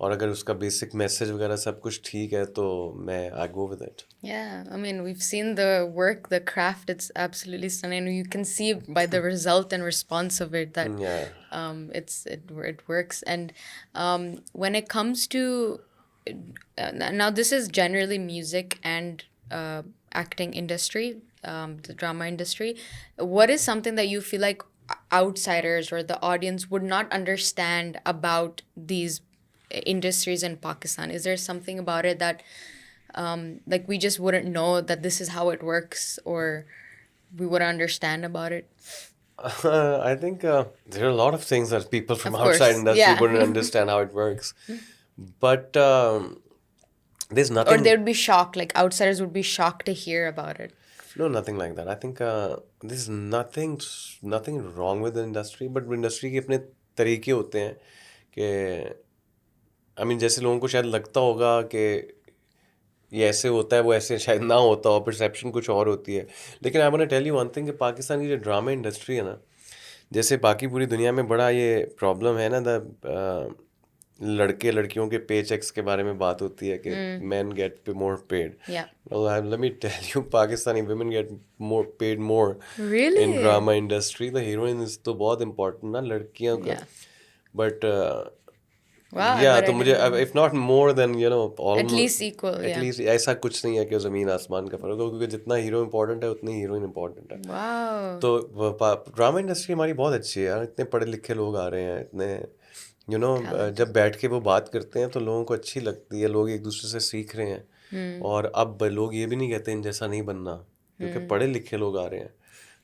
और अगर उसका बेसिक मैसेज वगैरह सब कुछ ठीक है तो मैं I go with it. Yeah, I mean, we've seen the work, the craft. It's absolutely stunning. You can see by the result and response of it that Yeah. it works. And when it comes to now, this is generally music and acting industry, the drama industry. What is something that you feel like outsiders or the audience would not understand about these industries in Pakistan? Is there something about it that like we just wouldn't know that this is how it works, or we wouldn't understand about it? I think there are a lot of things that people from Of course, outside industry yeah. wouldn't understand how it works. But there's Or nothing. they would be shocked, like outsiders would be shocked to hear about it. No, nothing like that. I think there's nothing wrong with the industry, but industry के अपने तरीके होते हैं कि I mean जैसे लोगों को शायद लगता होगा कि ये ऐसे होता है, वो ऐसे शायद ना होता हो, परसेप्शन कुछ और होती है। लेकिन I want to tell you one thing कि पाकिस्तान की जो ड्रामा इंडस्ट्री है ना, जैसे बाकी पूरी दुनिया में बड़ा ये प्रॉब्लम है ना, लड़के लड़कियों के पे चेक्स के बारे में बात होती है कि men get more paid. Yeah. Well, let me tell you, Pakistani women get paid more Really? in drama industry. The heroines तो बहुत important ना लड़कियों का, Yeah. but Wow. yeah, but तो I मुझे didn't know. if not more than almost At least equal. at Yeah. least ऐसा कुछ नहीं है कि ज़मीन आसमान का फर्क हो, क्योंकि जितना हीरो इम्पोर्टेंट है उतनी हीरोइन इम्पोर्टेंट है। Wow. तो ड्रामा इंडस्ट्री हमारी बहुत अच्छी है यार, इतने पढ़े लिखे लोग आ रहे हैं, इतने जब बैठ के वो बात करते हैं तो लोगों को अच्छी लगती है, लोग एक दूसरे से सीख रहे हैं, और अब लोग ये भी नहीं कहते इन जैसा नहीं बनना, क्योंकि पढ़े लिखे लोग आ रहे हैं।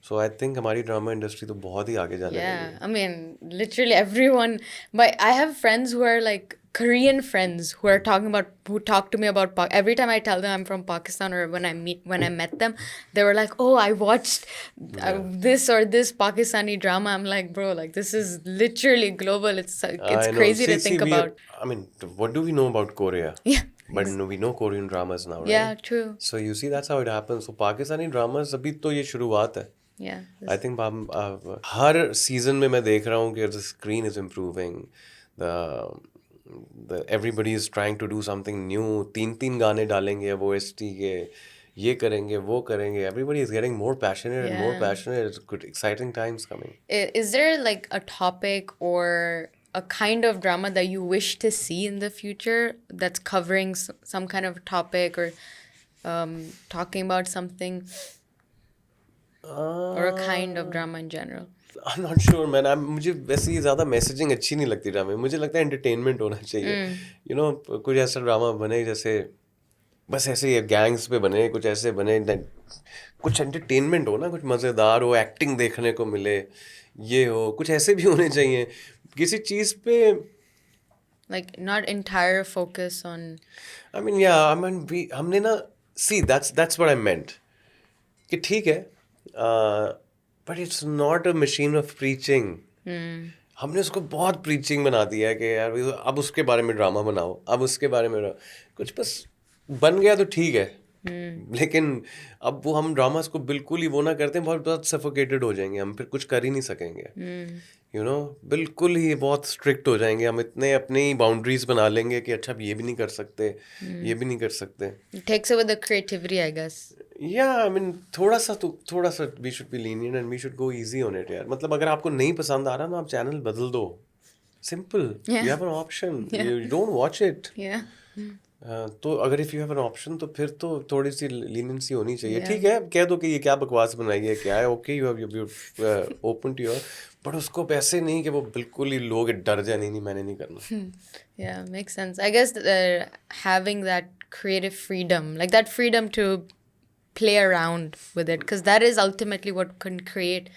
So I think हमारी ड्रामा इंडस्ट्री तो बहुत ही आगे जाने वाली Yeah, है. I mean, literally everyone. But I have friends who are like Korean friends who are talking about who talk to me about every time I tell them I'm from Pakistan or when I met them, they were like, "Oh, I watched this or this Pakistani drama." I'm like, "Bro, like this is literally global. It's I know. crazy to See, think we are, about." I mean, what do we know about Korea? Yeah. But we know Korean dramas now, right? Yeah, true. So you see, that's how it happens. So Pakistani dramas अभी तो ये शुरुआत है. Yeah. I think her season में मैं देख रहा हूँ कि the screen is improving. The everybody is trying to do something new. 3 गाने डालेंगे वो OST के, ये करेंगे वो करेंगे. Everybody is getting more passionate and more Yeah. passionate. It's good, exciting times coming. Is there like a topic or a kind of drama that you wish to see in the future that's covering some kind of topic or talking about something or a kind of drama in general? I'm not sure, man. मुझे वैसे ही ज़्यादा messaging अच्छी नहीं लगती ड्रामे. मुझे लगता है एंटरटेनमेंट होना चाहिए. You know, कुछ ऐसा ड्रामा बने जैसे बस ऐसे ही गैंग्स पे बने, कुछ ऐसे बने, कुछ एंटरटेनमेंट हो ना, कुछ मज़ेदार हो, एक्टिंग देखने को मिले, ये हो, कुछ ऐसे भी होने चाहिए. किसी चीज़ पे Like not entire focus on. I mean, yeah, I mean, हमने ना, see, that's what I meant. कि ठीक है, but it's not a machine of preaching. हमने उसको बहुत preaching बना दिया है कि यार अब उसके बारे में ड्रामा बनाओ, अब उसके बारे में कुछ बस बन गया तो ठीक है. लेकिन अब वो हम ड्रामास को बिल्कुल ही वो ना करते हैं, बहुत सफोकेटेड हो जाएंगे हम, फिर कुछ कर ही नहीं सकेंगे. यू नो, बिल्कुल ही बहुत स्ट्रिक्ट हो जाएंगे हम, इतने अपनी बाउंड्रीज बना लेंगे कि अच्छा अब ये भी नहीं कर सकते, ये भी नहीं कर सकते. It takes away the creativity, I guess. Yeah, I mean, थोड़ा सा we should be lenient and we should go easy on it, यार. मतलब अगर आपको नहीं पसंद आ रहा ना, आप चैनल बदल दो. Simple. Yeah. You have an option. You don't watch it. Yeah. तो अगर if you have an option तो फिर तो थोड़ी सी लीनियंसी होनी चाहिए. Yeah. ठीक है, कह दो कि ये क्या बकवास बनाई है, क्या है, okay, you have open to your, but उसको ऐसे नहीं कि वो बिल्कुल ही लोग डर जाए, नहीं मैंने नहीं करना. Yeah, makes sense. I guess having that creative freedom, like that freedom to play around with it, because that is ultimately what can create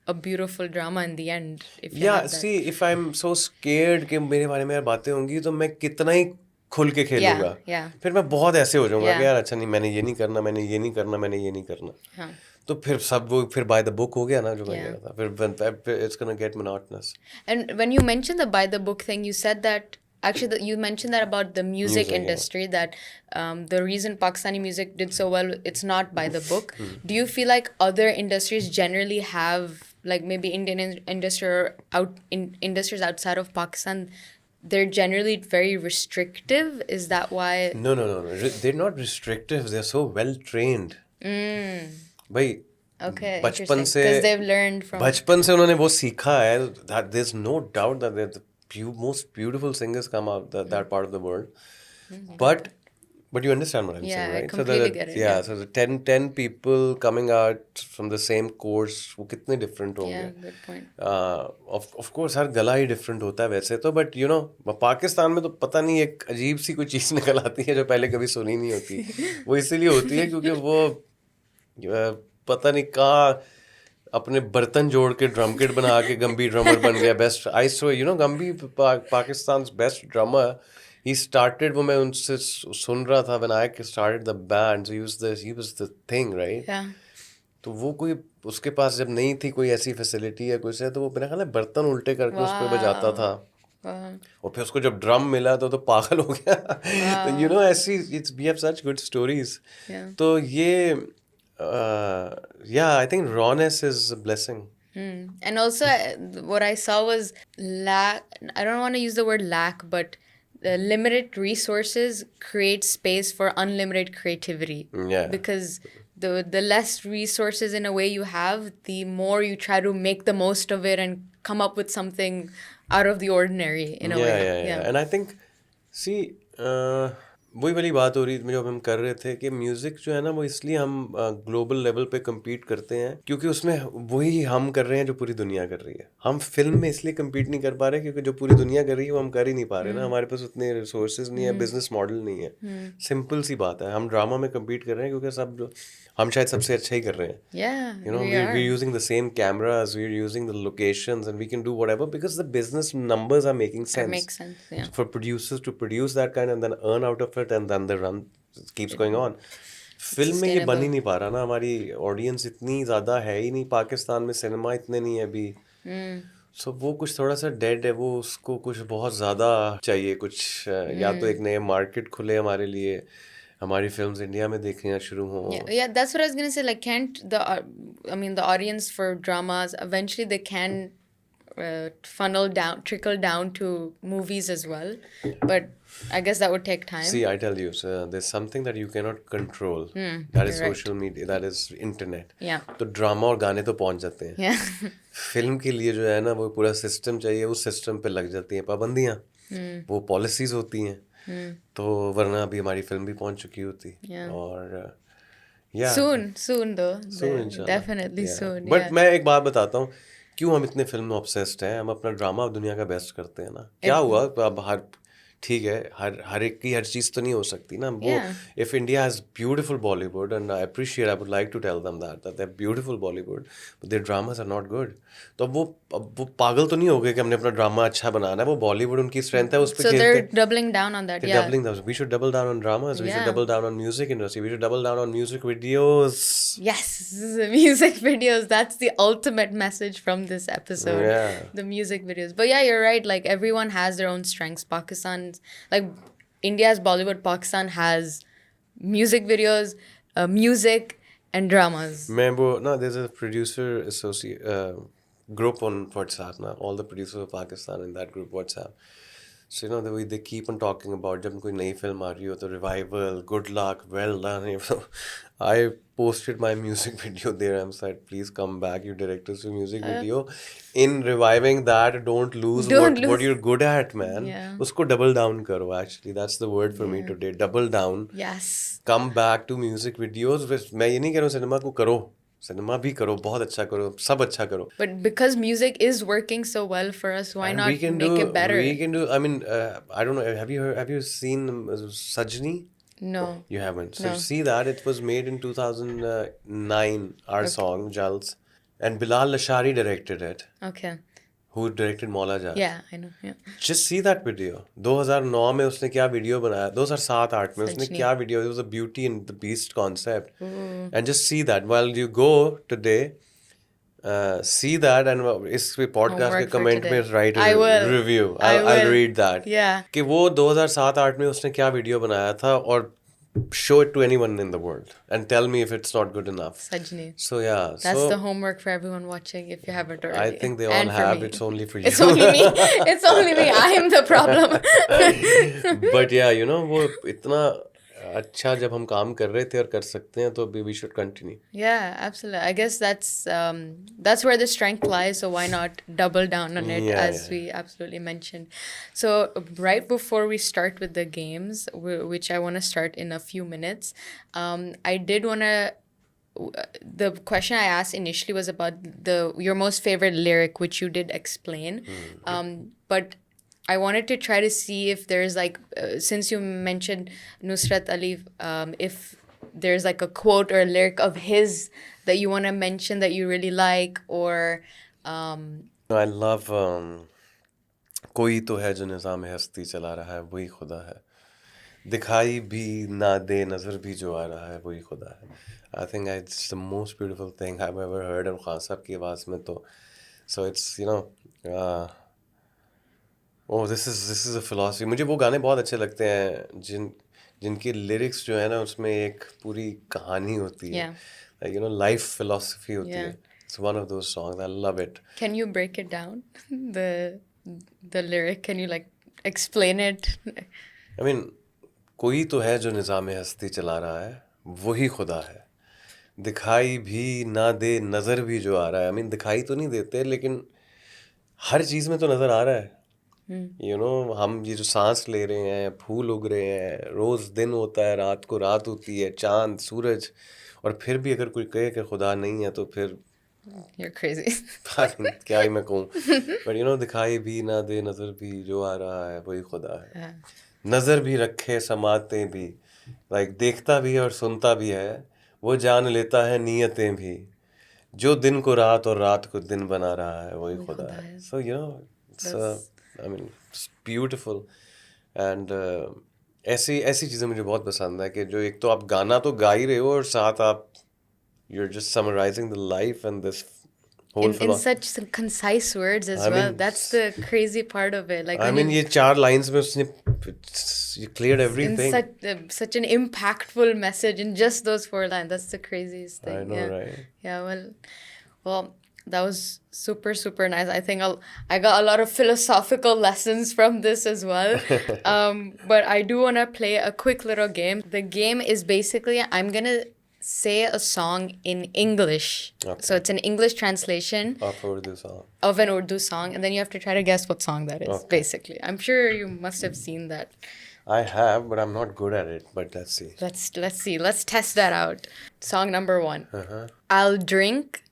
a beautiful drama in the end. If you या have that. See if I am so scared कि मेरे बारे में यार बातें होंगी तो मैं कितना ही खुल के खेलूंगा. yeah. फिर मैं बहुत ऐसे हो जाऊंगा Yeah. कि यार अच्छा नहीं, मैंने ये नहीं करना, मैंने ये नहीं करना, मैंने ये नहीं करना. हाँ. तो फिर सब वो फिर बाय द बुक हो गया ना जो मैं Yeah. कह रहा था. फिर it's gonna get monotonous. And when you mentioned the by the book thing, you said that actually you mentioned that about the music Music, yeah. industry, that the reason Pakistani music did so well, it's not by the book. Do you feel like other industries generally have, like maybe Indian industry or industries outside of Pakistan, they're generally very restrictive? Is that why? No. They're not restrictive. They're so well trained. भाई Okay, बचपन interesting. से Because they've learned from. बचपन से उन्होंने वो सीखा है. That there's no doubt that they're the most beautiful singers come out that part of the world. But you understand what I'm Yeah, saying, I right? completely get it, Yeah, yeah. so the 10 people coming out from the same course, वो कितने different होंगे. Yeah, good point. Of course हर गला ही different होता है वैसे तो, but you know Pakistan में तो पता नहीं एक अजीब सी कोई चीज़ निकल आती है जो पहले कभी सुनी नहीं होती. वो इसीलिए होती है क्योंकि वो पता नहीं कहाँ अपने बर्तन जोड़ के ड्रम किट बना के गम्बी ड्रमर बन गया. Best I so you know Gumby Pakistan best drummer. He started वो मैं उनसे सुन रहा था when I started the band, so he was the thing, right? Yeah. तो वो कोई उसके पास जब नहीं थी कोई ऐसी फैसिलिटी या कुछ है तो वो मेरा ख्याल है बर्तन उल्टे करके उस पर बजाता था. और फिर उसको जब ड्रम मिला तो पागल हो गया. तो यू नो ऐसी we have such good stories. Yeah. तो ये yeah, I think rawness is a blessing. And also, what I saw was lack. I don't want to use the word lack, but the limited resources create space for unlimited creativity. Yeah. Because the less resources in a way you have, the more you try to make the most of it and come up with something out of the ordinary in a way. Yeah. And I think, see, वही वाली बात हो रही थी जो हम कर रहे थे कि म्यूजिक जो है ना वो इसलिए हम ग्लोबल लेवल पे compete करते हैं क्योंकि उसमें वही हम कर रहे हैं जो पूरी दुनिया कर रही है. हम फिल्म में इसलिए compete नहीं कर पा रहे क्योंकि जो पूरी दुनिया कर रही है वो हम कर ही नहीं पा रहे ना. हमारे पास उतने रिसोर्सेज नहीं है, बिजनेस मॉडल नहीं है. सिंपल सी बात है. हम ड्रामा में compete कर रहे हैं क्योंकि सब हम शायद सबसे अच्छा ही कर रहे हैं. Yeah, You know, we're using the same cameras, we're using the locations, and we can do whatever because the business numbers are making That sense. makes sense. Yeah. For producers to produce that kind and then earn out of it, and then the run keeps going on. Film में ये बन ही नहीं पा रहा ना. हमारी audience इतनी ज़्यादा है ही नहीं. पाकिस्तान में सिनेमा इतने नहीं है अभी. सो वो कुछ थोड़ा सा डेड है. वो उसको कुछ बहुत ज़्यादा चाहिए. कुछ या तो एक नए मार्केट खुले हमारे लिए, हमारी फिल्म्स इंडिया में देखना शुरू हों. Yeah, that's what I was gonna say. Like, can't the audience for dramas eventually they can trickle down to movies as well, but I guess that would take time. See, I tell you, so there's something that you cannot control. That is you're right. social media, that is internet. Yeah. तो drama और गाने तो पहुंच जाते हैं. Yeah. Film के लिए जो है ना वो पूरा सिस्टम चाहिए. उस सिस्टम पे लग जाती हैं पाबंदियां. वो पॉलिसीज होती हैं. तो वरना अभी हमारी फिल्म भी पहुंच चुकी होती. Yeah. और Soon though. इंशाल्लाह. Definitely Yeah. soon. But Yeah. मैं एक बात बताता हूँ, क्यों हम इतने फिल्म ऑब्सेस्ड हैं. हम अपना ड्रामा दुनिया का बेस्ट करते हैं ना. क्या हुआ अब हर ठीक है हर एक की हर चीज़ तो नहीं हो सकती ना. वो if India has beautiful Bollywood and I appreciate, I would like to tell them that they beautiful Bollywood but their dramas are not good. तो अब वो पागल तो नहीं हो गए कि हमने अपना ड्रामा अच्छा बनाना है. वो बॉलीवुड उनकी स्ट्रेंथ है, उस पे So खेलते they're हैं. doubling down on that. They're Yeah. doubling down. We should double down on dramas. We should Yeah. double down on music industry. We should double down on music videos. Yes, music videos. That's the ultimate message from this episode. Yeah. The music videos. But yeah, you're right. Like, everyone has their own strengths. Pakistan's, like, India's Bollywood, Pakistan has music videos, music, and dramas. No, there's a producer associate group on WhatsApp now. All the producers of Pakistan in that group WhatsApp. So you know the way they keep on talking about जब कोई नई film आ रही हो तो revival, good luck, well done. I posted my music video there. I'm said, please come back, you directors to music video. In reviving that, don't lose what you're good at, man. Yeah. उसको double down करो. Actually, that's the word for me today. Double down. Yes. Come back to music videos. मैं ये नहीं कह रहा हूँ cinema को करो. सिनेमा भी करो, बहुत अच्छा करो, सब अच्छा करो. But because music is working so well for us, why not make it better? We can do. I mean, I don't know. Have you seen Sajni? No. You haven't. So No. see that it was made in 2009. Our song Jals, and Bilal Lashari directed it. Okay. Who directed Maula Jal? Yeah, I know. Yeah. Just see that video. 2009 में उसने क्या video बनाया, 2007-8 में उसने क्या video. It was a Beauty and the Beast concept. And just see that while you go today. See that and इस podcast के comment में write a review. I'll read that. Yeah. कि वो 2007-8 में उसने क्या वीडियो बनाया था और show it to anyone in the world and tell me if it's not good enough. Sajni. So yeah. That's the homework for everyone watching if you haven't already. I think they all And for have. me. It's only for you. It's only me. It's only me. I am the problem. But yeah, you know वो इतना अच्छा जब हम काम कर रहे थे और कर सकते हैं तो we should continue. Yeah, absolutely. I guess that's where the strength lies. So why not double down on it, as we absolutely mentioned. So right before we start with the games, which I want to start in a few minutes, I did want to. The question I asked initially was about your most favorite lyric, which you did explain, but I wanted to try to see if there's like, since you mentioned Nusrat Ali, if there's like a quote or a lyric of his that you want to mention that you really like, or I love कोई तो है जो निज़ाम हस्ती चला रहा है वही खुदा है, दिखाई भी ना दे नज़र भी जो आ रहा है वही खुदा है. I think it's the most beautiful thing I've ever heard. और खान साहब की आवाज़ में तो so it's you know oh this is a philosophy. मुझे वो गाने बहुत अच्छे लगते हैं जिनकी लिरिक्स जो है ना उसमें एक पूरी कहानी होती है. Like, you know, life philosophy होती है. It's one of those songs. I love it. Can you break it down? The lyric, can you like explain it? I mean, कोई तो है जो निज़ाम हस्ती चला रहा है वही खुदा है, दिखाई भी ना दे नज़र भी जो आ रहा है. I mean, दिखाई तो नहीं देते लेकिन हर चीज़ में तो नज़र आ रहा है. हम ये जो सांस ले रहे हैं, फूल उग रहे हैं, रोज दिन होता है, रात को रात होती है, चांद सूरज, और फिर भी अगर कोई कहे कि खुदा नहीं है तो फिर You're crazy. क्या ही मैं कहूँ, पर दिखाई भी ना दे नजर भी, जो आ रहा है वही खुदा है। Yeah. नजर भी रखे समाते भी, लाइक देखता भी है और सुनता भी है, वो जान लेता है नीयतें भी, जो दिन को रात और रात को दिन बना रहा है वही खुदा है। So it's I mean it's beautiful. And ऐसी ऐसी चीज़ें मुझे बहुत पसंद है कि जो एक तो आप गाना तो गा ही रहे हो और साथ आप you're just summarizing the life and this whole In such concise words as I well. mean, That's the crazy part of it. Like I when mean ये 4 lines में उसने you cleared in everything. such an impactful message in just those 4 lines. That's the craziest thing. I know, yeah. right? Yeah, well, that was super, super nice. I think I got a lot of philosophical lessons from this as well. But I do want to play a quick little game. The game is basically I'm going to say a song in English. Okay. So it's an English translation Of Urdu song. of an Urdu song, and then you have to try to guess what song that is, Okay. basically. I'm sure you must have seen that. I have, but I'm not good at it. But let's see. Let's see. Let's test that out. Song number 1. Uh-huh. I'll drink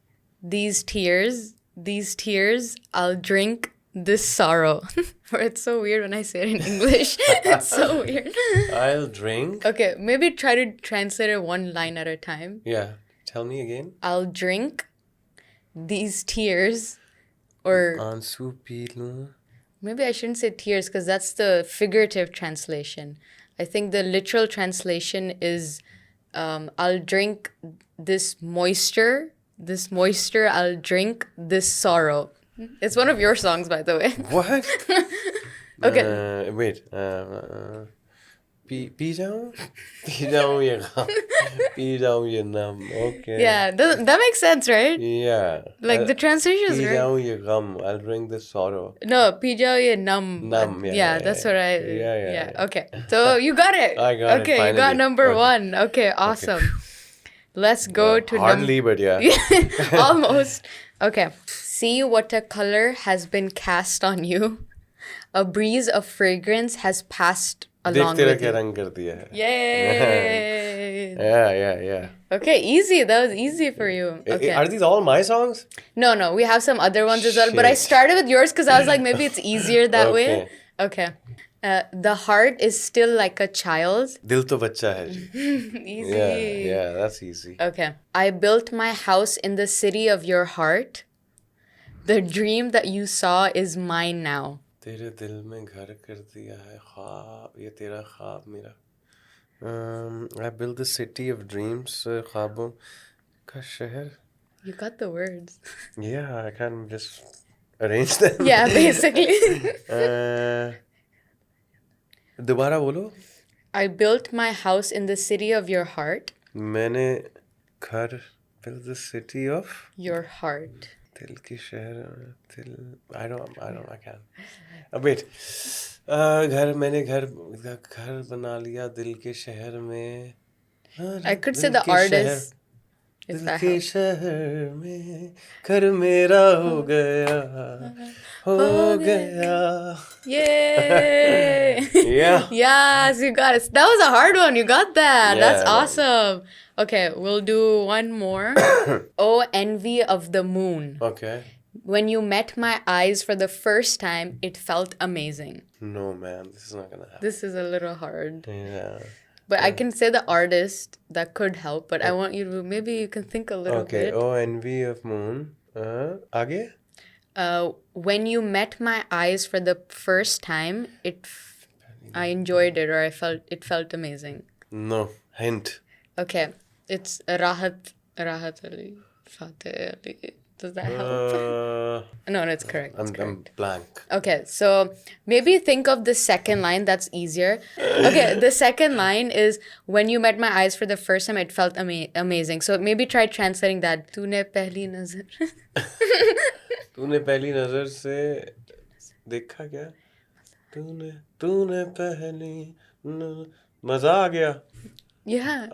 these tears, I'll drink this sorrow. It's so weird when I say it in English. It's so weird. I'll drink. Okay, maybe try to translate it one line at a time. Yeah. Tell me again. I'll drink these tears, or Aansu pee loon. maybe I shouldn't say tears because that's the figurative translation. I think the literal translation is I'll drink this moisture, I'll drink this sorrow. It's one of your songs, by the way. What? Okay. Wait. P जाऊँ ये गम, P जाऊँ ये नम. Okay. Yeah, that makes sense, right? Yeah. Like the translation is P right. जाऊँ ये गम. I'll drink this sorrow. No, pijao ye num. Num, yeah, Yeah, yeah, that's yeah. what I. Yeah. Okay, so you got it. I got it, Okay, you got finally. number Okay. 1. Okay, awesome. Let's go to Hardly, but yeah. almost. Okay. See what a color has been cast on you. A breeze of fragrance has passed देख along तेरा with क्या you. रंग कर दिया है. Yay! Yeah. Okay, easy. That was easy for you. Okay. Are these all my songs? No, we have some other ones as well. But I Shit. started with yours because I was like, maybe it's easier that way. Okay. Okay. The heart is still like a child. दिल तो बच्चा है जी. Easy. Yeah, that's easy. Okay. I built my house in the city of your heart. The dream that you saw is mine now. तेरे दिल में घर कर दिया है ख्वाब, ये तेरा ख्वाब मेरा. I built the city of dreams, ख्वाबों का शहर. You got the words. Yeah, I can just arrange them. Yeah, basically. दोबारा बोलो. I built my house in the city of your heart. मैंने घर built the city of Your heart. दिल की शहर, दिल. I can't. Wait. मैंने घर बना लिया दिल के शहर में. I could say दिल the के artist. If दिल that के helps. शहर में घर मेरा हो गया. Yay! Yeah. Yes, you got it. That was a hard one. You got that. Yeah, That's I know. awesome. Okay, we'll do one more. Oh, envy of the moon. Okay. When you met my eyes for the first time, it felt amazing. No, man, this is not gonna happen. This is a little hard. Yeah. But I can say the artist that could help, but I want you to, maybe you can think a little Okay. bit. Oh, envy of moon. आगे? When you met my eyes for the first time, I enjoyed it, or it felt amazing. No. Hint. Okay, it's Rahat Ali, Fateh Ali. Does that help? No, it's correct. It's I'm correct. blank. Okay, so maybe think of the second line. That's easier. Okay, the second line is when you met my eyes for the first time, it felt amazing. So maybe try translating that. तूने पहली नजर. तूने पहली नजर से देखा क्या? तूने पहली मजा आ गया. Yeah.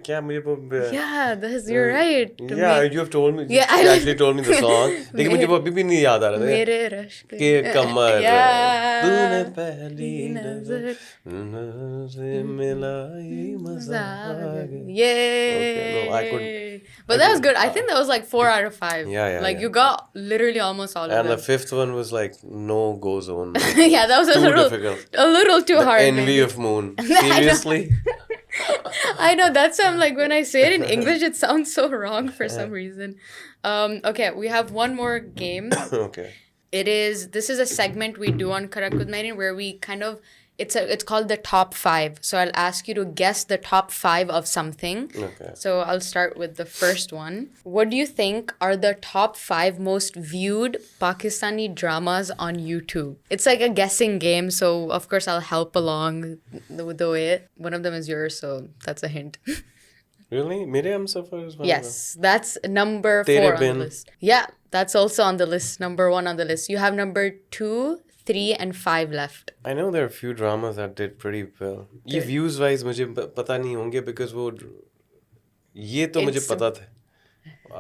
क्या मुझे वो Yeah, you're right. Yeah, you have told me. Yeah, You actually told me the song. लेकिन मुझे वो अभी भी नहीं याद आ रहा था. मेरे रश्क के कमर Yeah. तूने पहली नजर नजर से मिलाई मजा आ गया. Yay. Okay, no, I could. But that was good. I think that was like 4 out of 5. Yeah, Like yeah. you got literally almost all of And the them. fifth one was like no go zone. Yeah, that was Too a difficult. little too The hard. envy maybe. of Moon. Seriously? I know that sounds like when I say it in English, it sounds so wrong for some reason. Okay, we have one more game. Okay. This is a segment we do on Karak with Marin where we kind of it's called the top 5. So I'll ask you to guess the top 5 of something. Okay. So I'll start with the first one. What do you think are the top 5 most viewed Pakistani dramas on YouTube? It's like a guessing game, so of course I'll help along with the way. One of them is yours, so that's a hint. Really? Mere Hamsafar is one of Yes, that's number 4 Tere on the Bin. list. Yeah, that's also on the list. Number 1 on the list. You have number 2, 3, and 5 left. them. I know there are a few dramas that did pretty well. ये views wise मुझे पता नहीं होंगे because वो ये तो मुझे It's- पता था.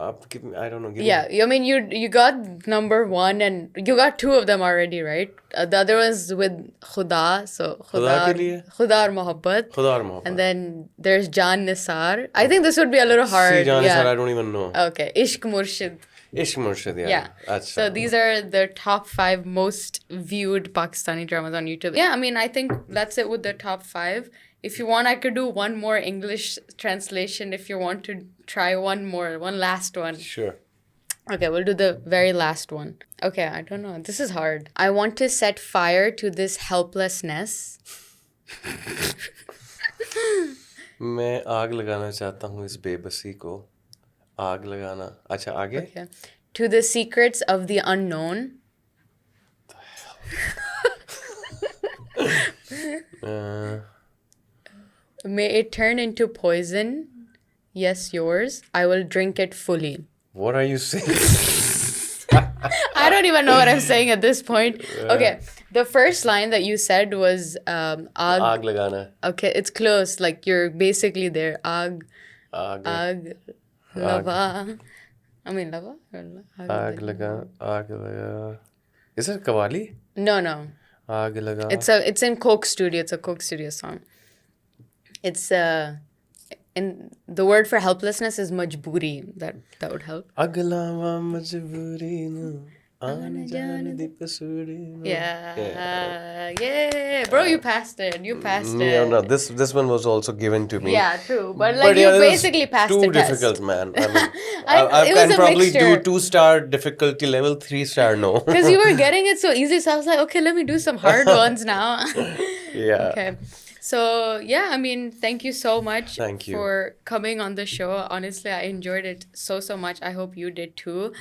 आप कितने I don't know. give me- Yeah, I mean you got number 1 and you got 2 of them already, right? The other one's with Khuda, so खुदा के लिए? Khuda और Mohabbat. खुदा और मोहब्बत. And then there's Jan Nisar. I think this would be a little hard. See, Jaan yeah. Sir, I don't even know. Okay, Ishq Murshid. Ishq Murshid, yeah. Yeah. Achha. So these are the top 5 most viewed Pakistani dramas on YouTube. Yeah, I mean, I think that's it with the top 5. If you want, I could do one more English translation if you want to try one last one. Sure. Okay, we'll do the very last one. Okay, I don't know. This is hard. I want to set fire to this helplessness. मैं आग लगाना चाहता हूँ इस बेबसी को. आग लगाना. अच्छा आगे. Okay. To the secrets of the unknown. May it turn into poison. Yes, yours. I will drink it fully. What are you saying? I don't even know what I'm saying at this point. Okay, the first line that you said was Aag. आग लगाना. Okay, it's close. Like you're basically there. Aag, आग. aag, lava. I mean lava. आग लगा. आग लगा. Is it Qawwali? No, no. आग लगा. It's in Coke Studio. It's a Coke Studio song. It's in the word for helplessness is majburi. That would help. अगलावा मजबूरी न आन जान दी पसूरी न. Yeah. Yeah. Bro, you passed it. You passed it. No, this one was also given to me. Yeah, true. But like you yeah, this is basically passed too the test. difficult, man. I mean, I- I it was can a probably mixture. do 2-star difficulty level, 3-star no. Because you were getting it so easy, so I was like, okay, let me do some hard ones now. Yeah. Okay. So yeah, I mean, thank you so much Thank you. for coming on the show. Honestly, I enjoyed it so much. I hope you did too.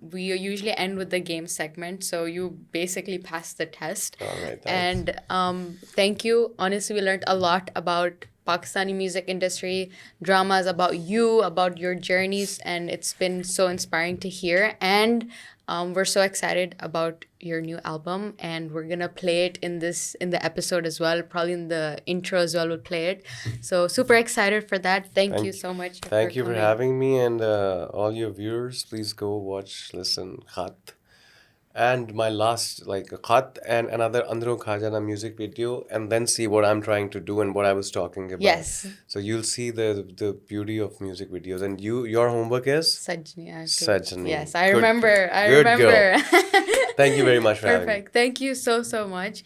We usually end with the game segment, so you basically passed the test. All right, thanks. And thank you. Honestly, we learned a lot about Pakistani music industry, dramas, about you, about your journeys, and it's been so inspiring to hear. And we're so excited about your new album, and we're gonna play it in the episode as well. Probably in the intro as well, we'll play it. So super excited for that. Thank you so much. Thank you for coming. having me, and all your viewers, please go watch, listen, Khat. And my last, like, Khat and another Andro Khajana music video, and then see what I'm trying to do and what I was talking about. Yes. So you'll see the beauty of music videos. And your homework is? Sajni. I have to- Sajni. Yes, I Good- remember. I good remember. girl. Thank you very much for having me. Perfect. Thank you so much.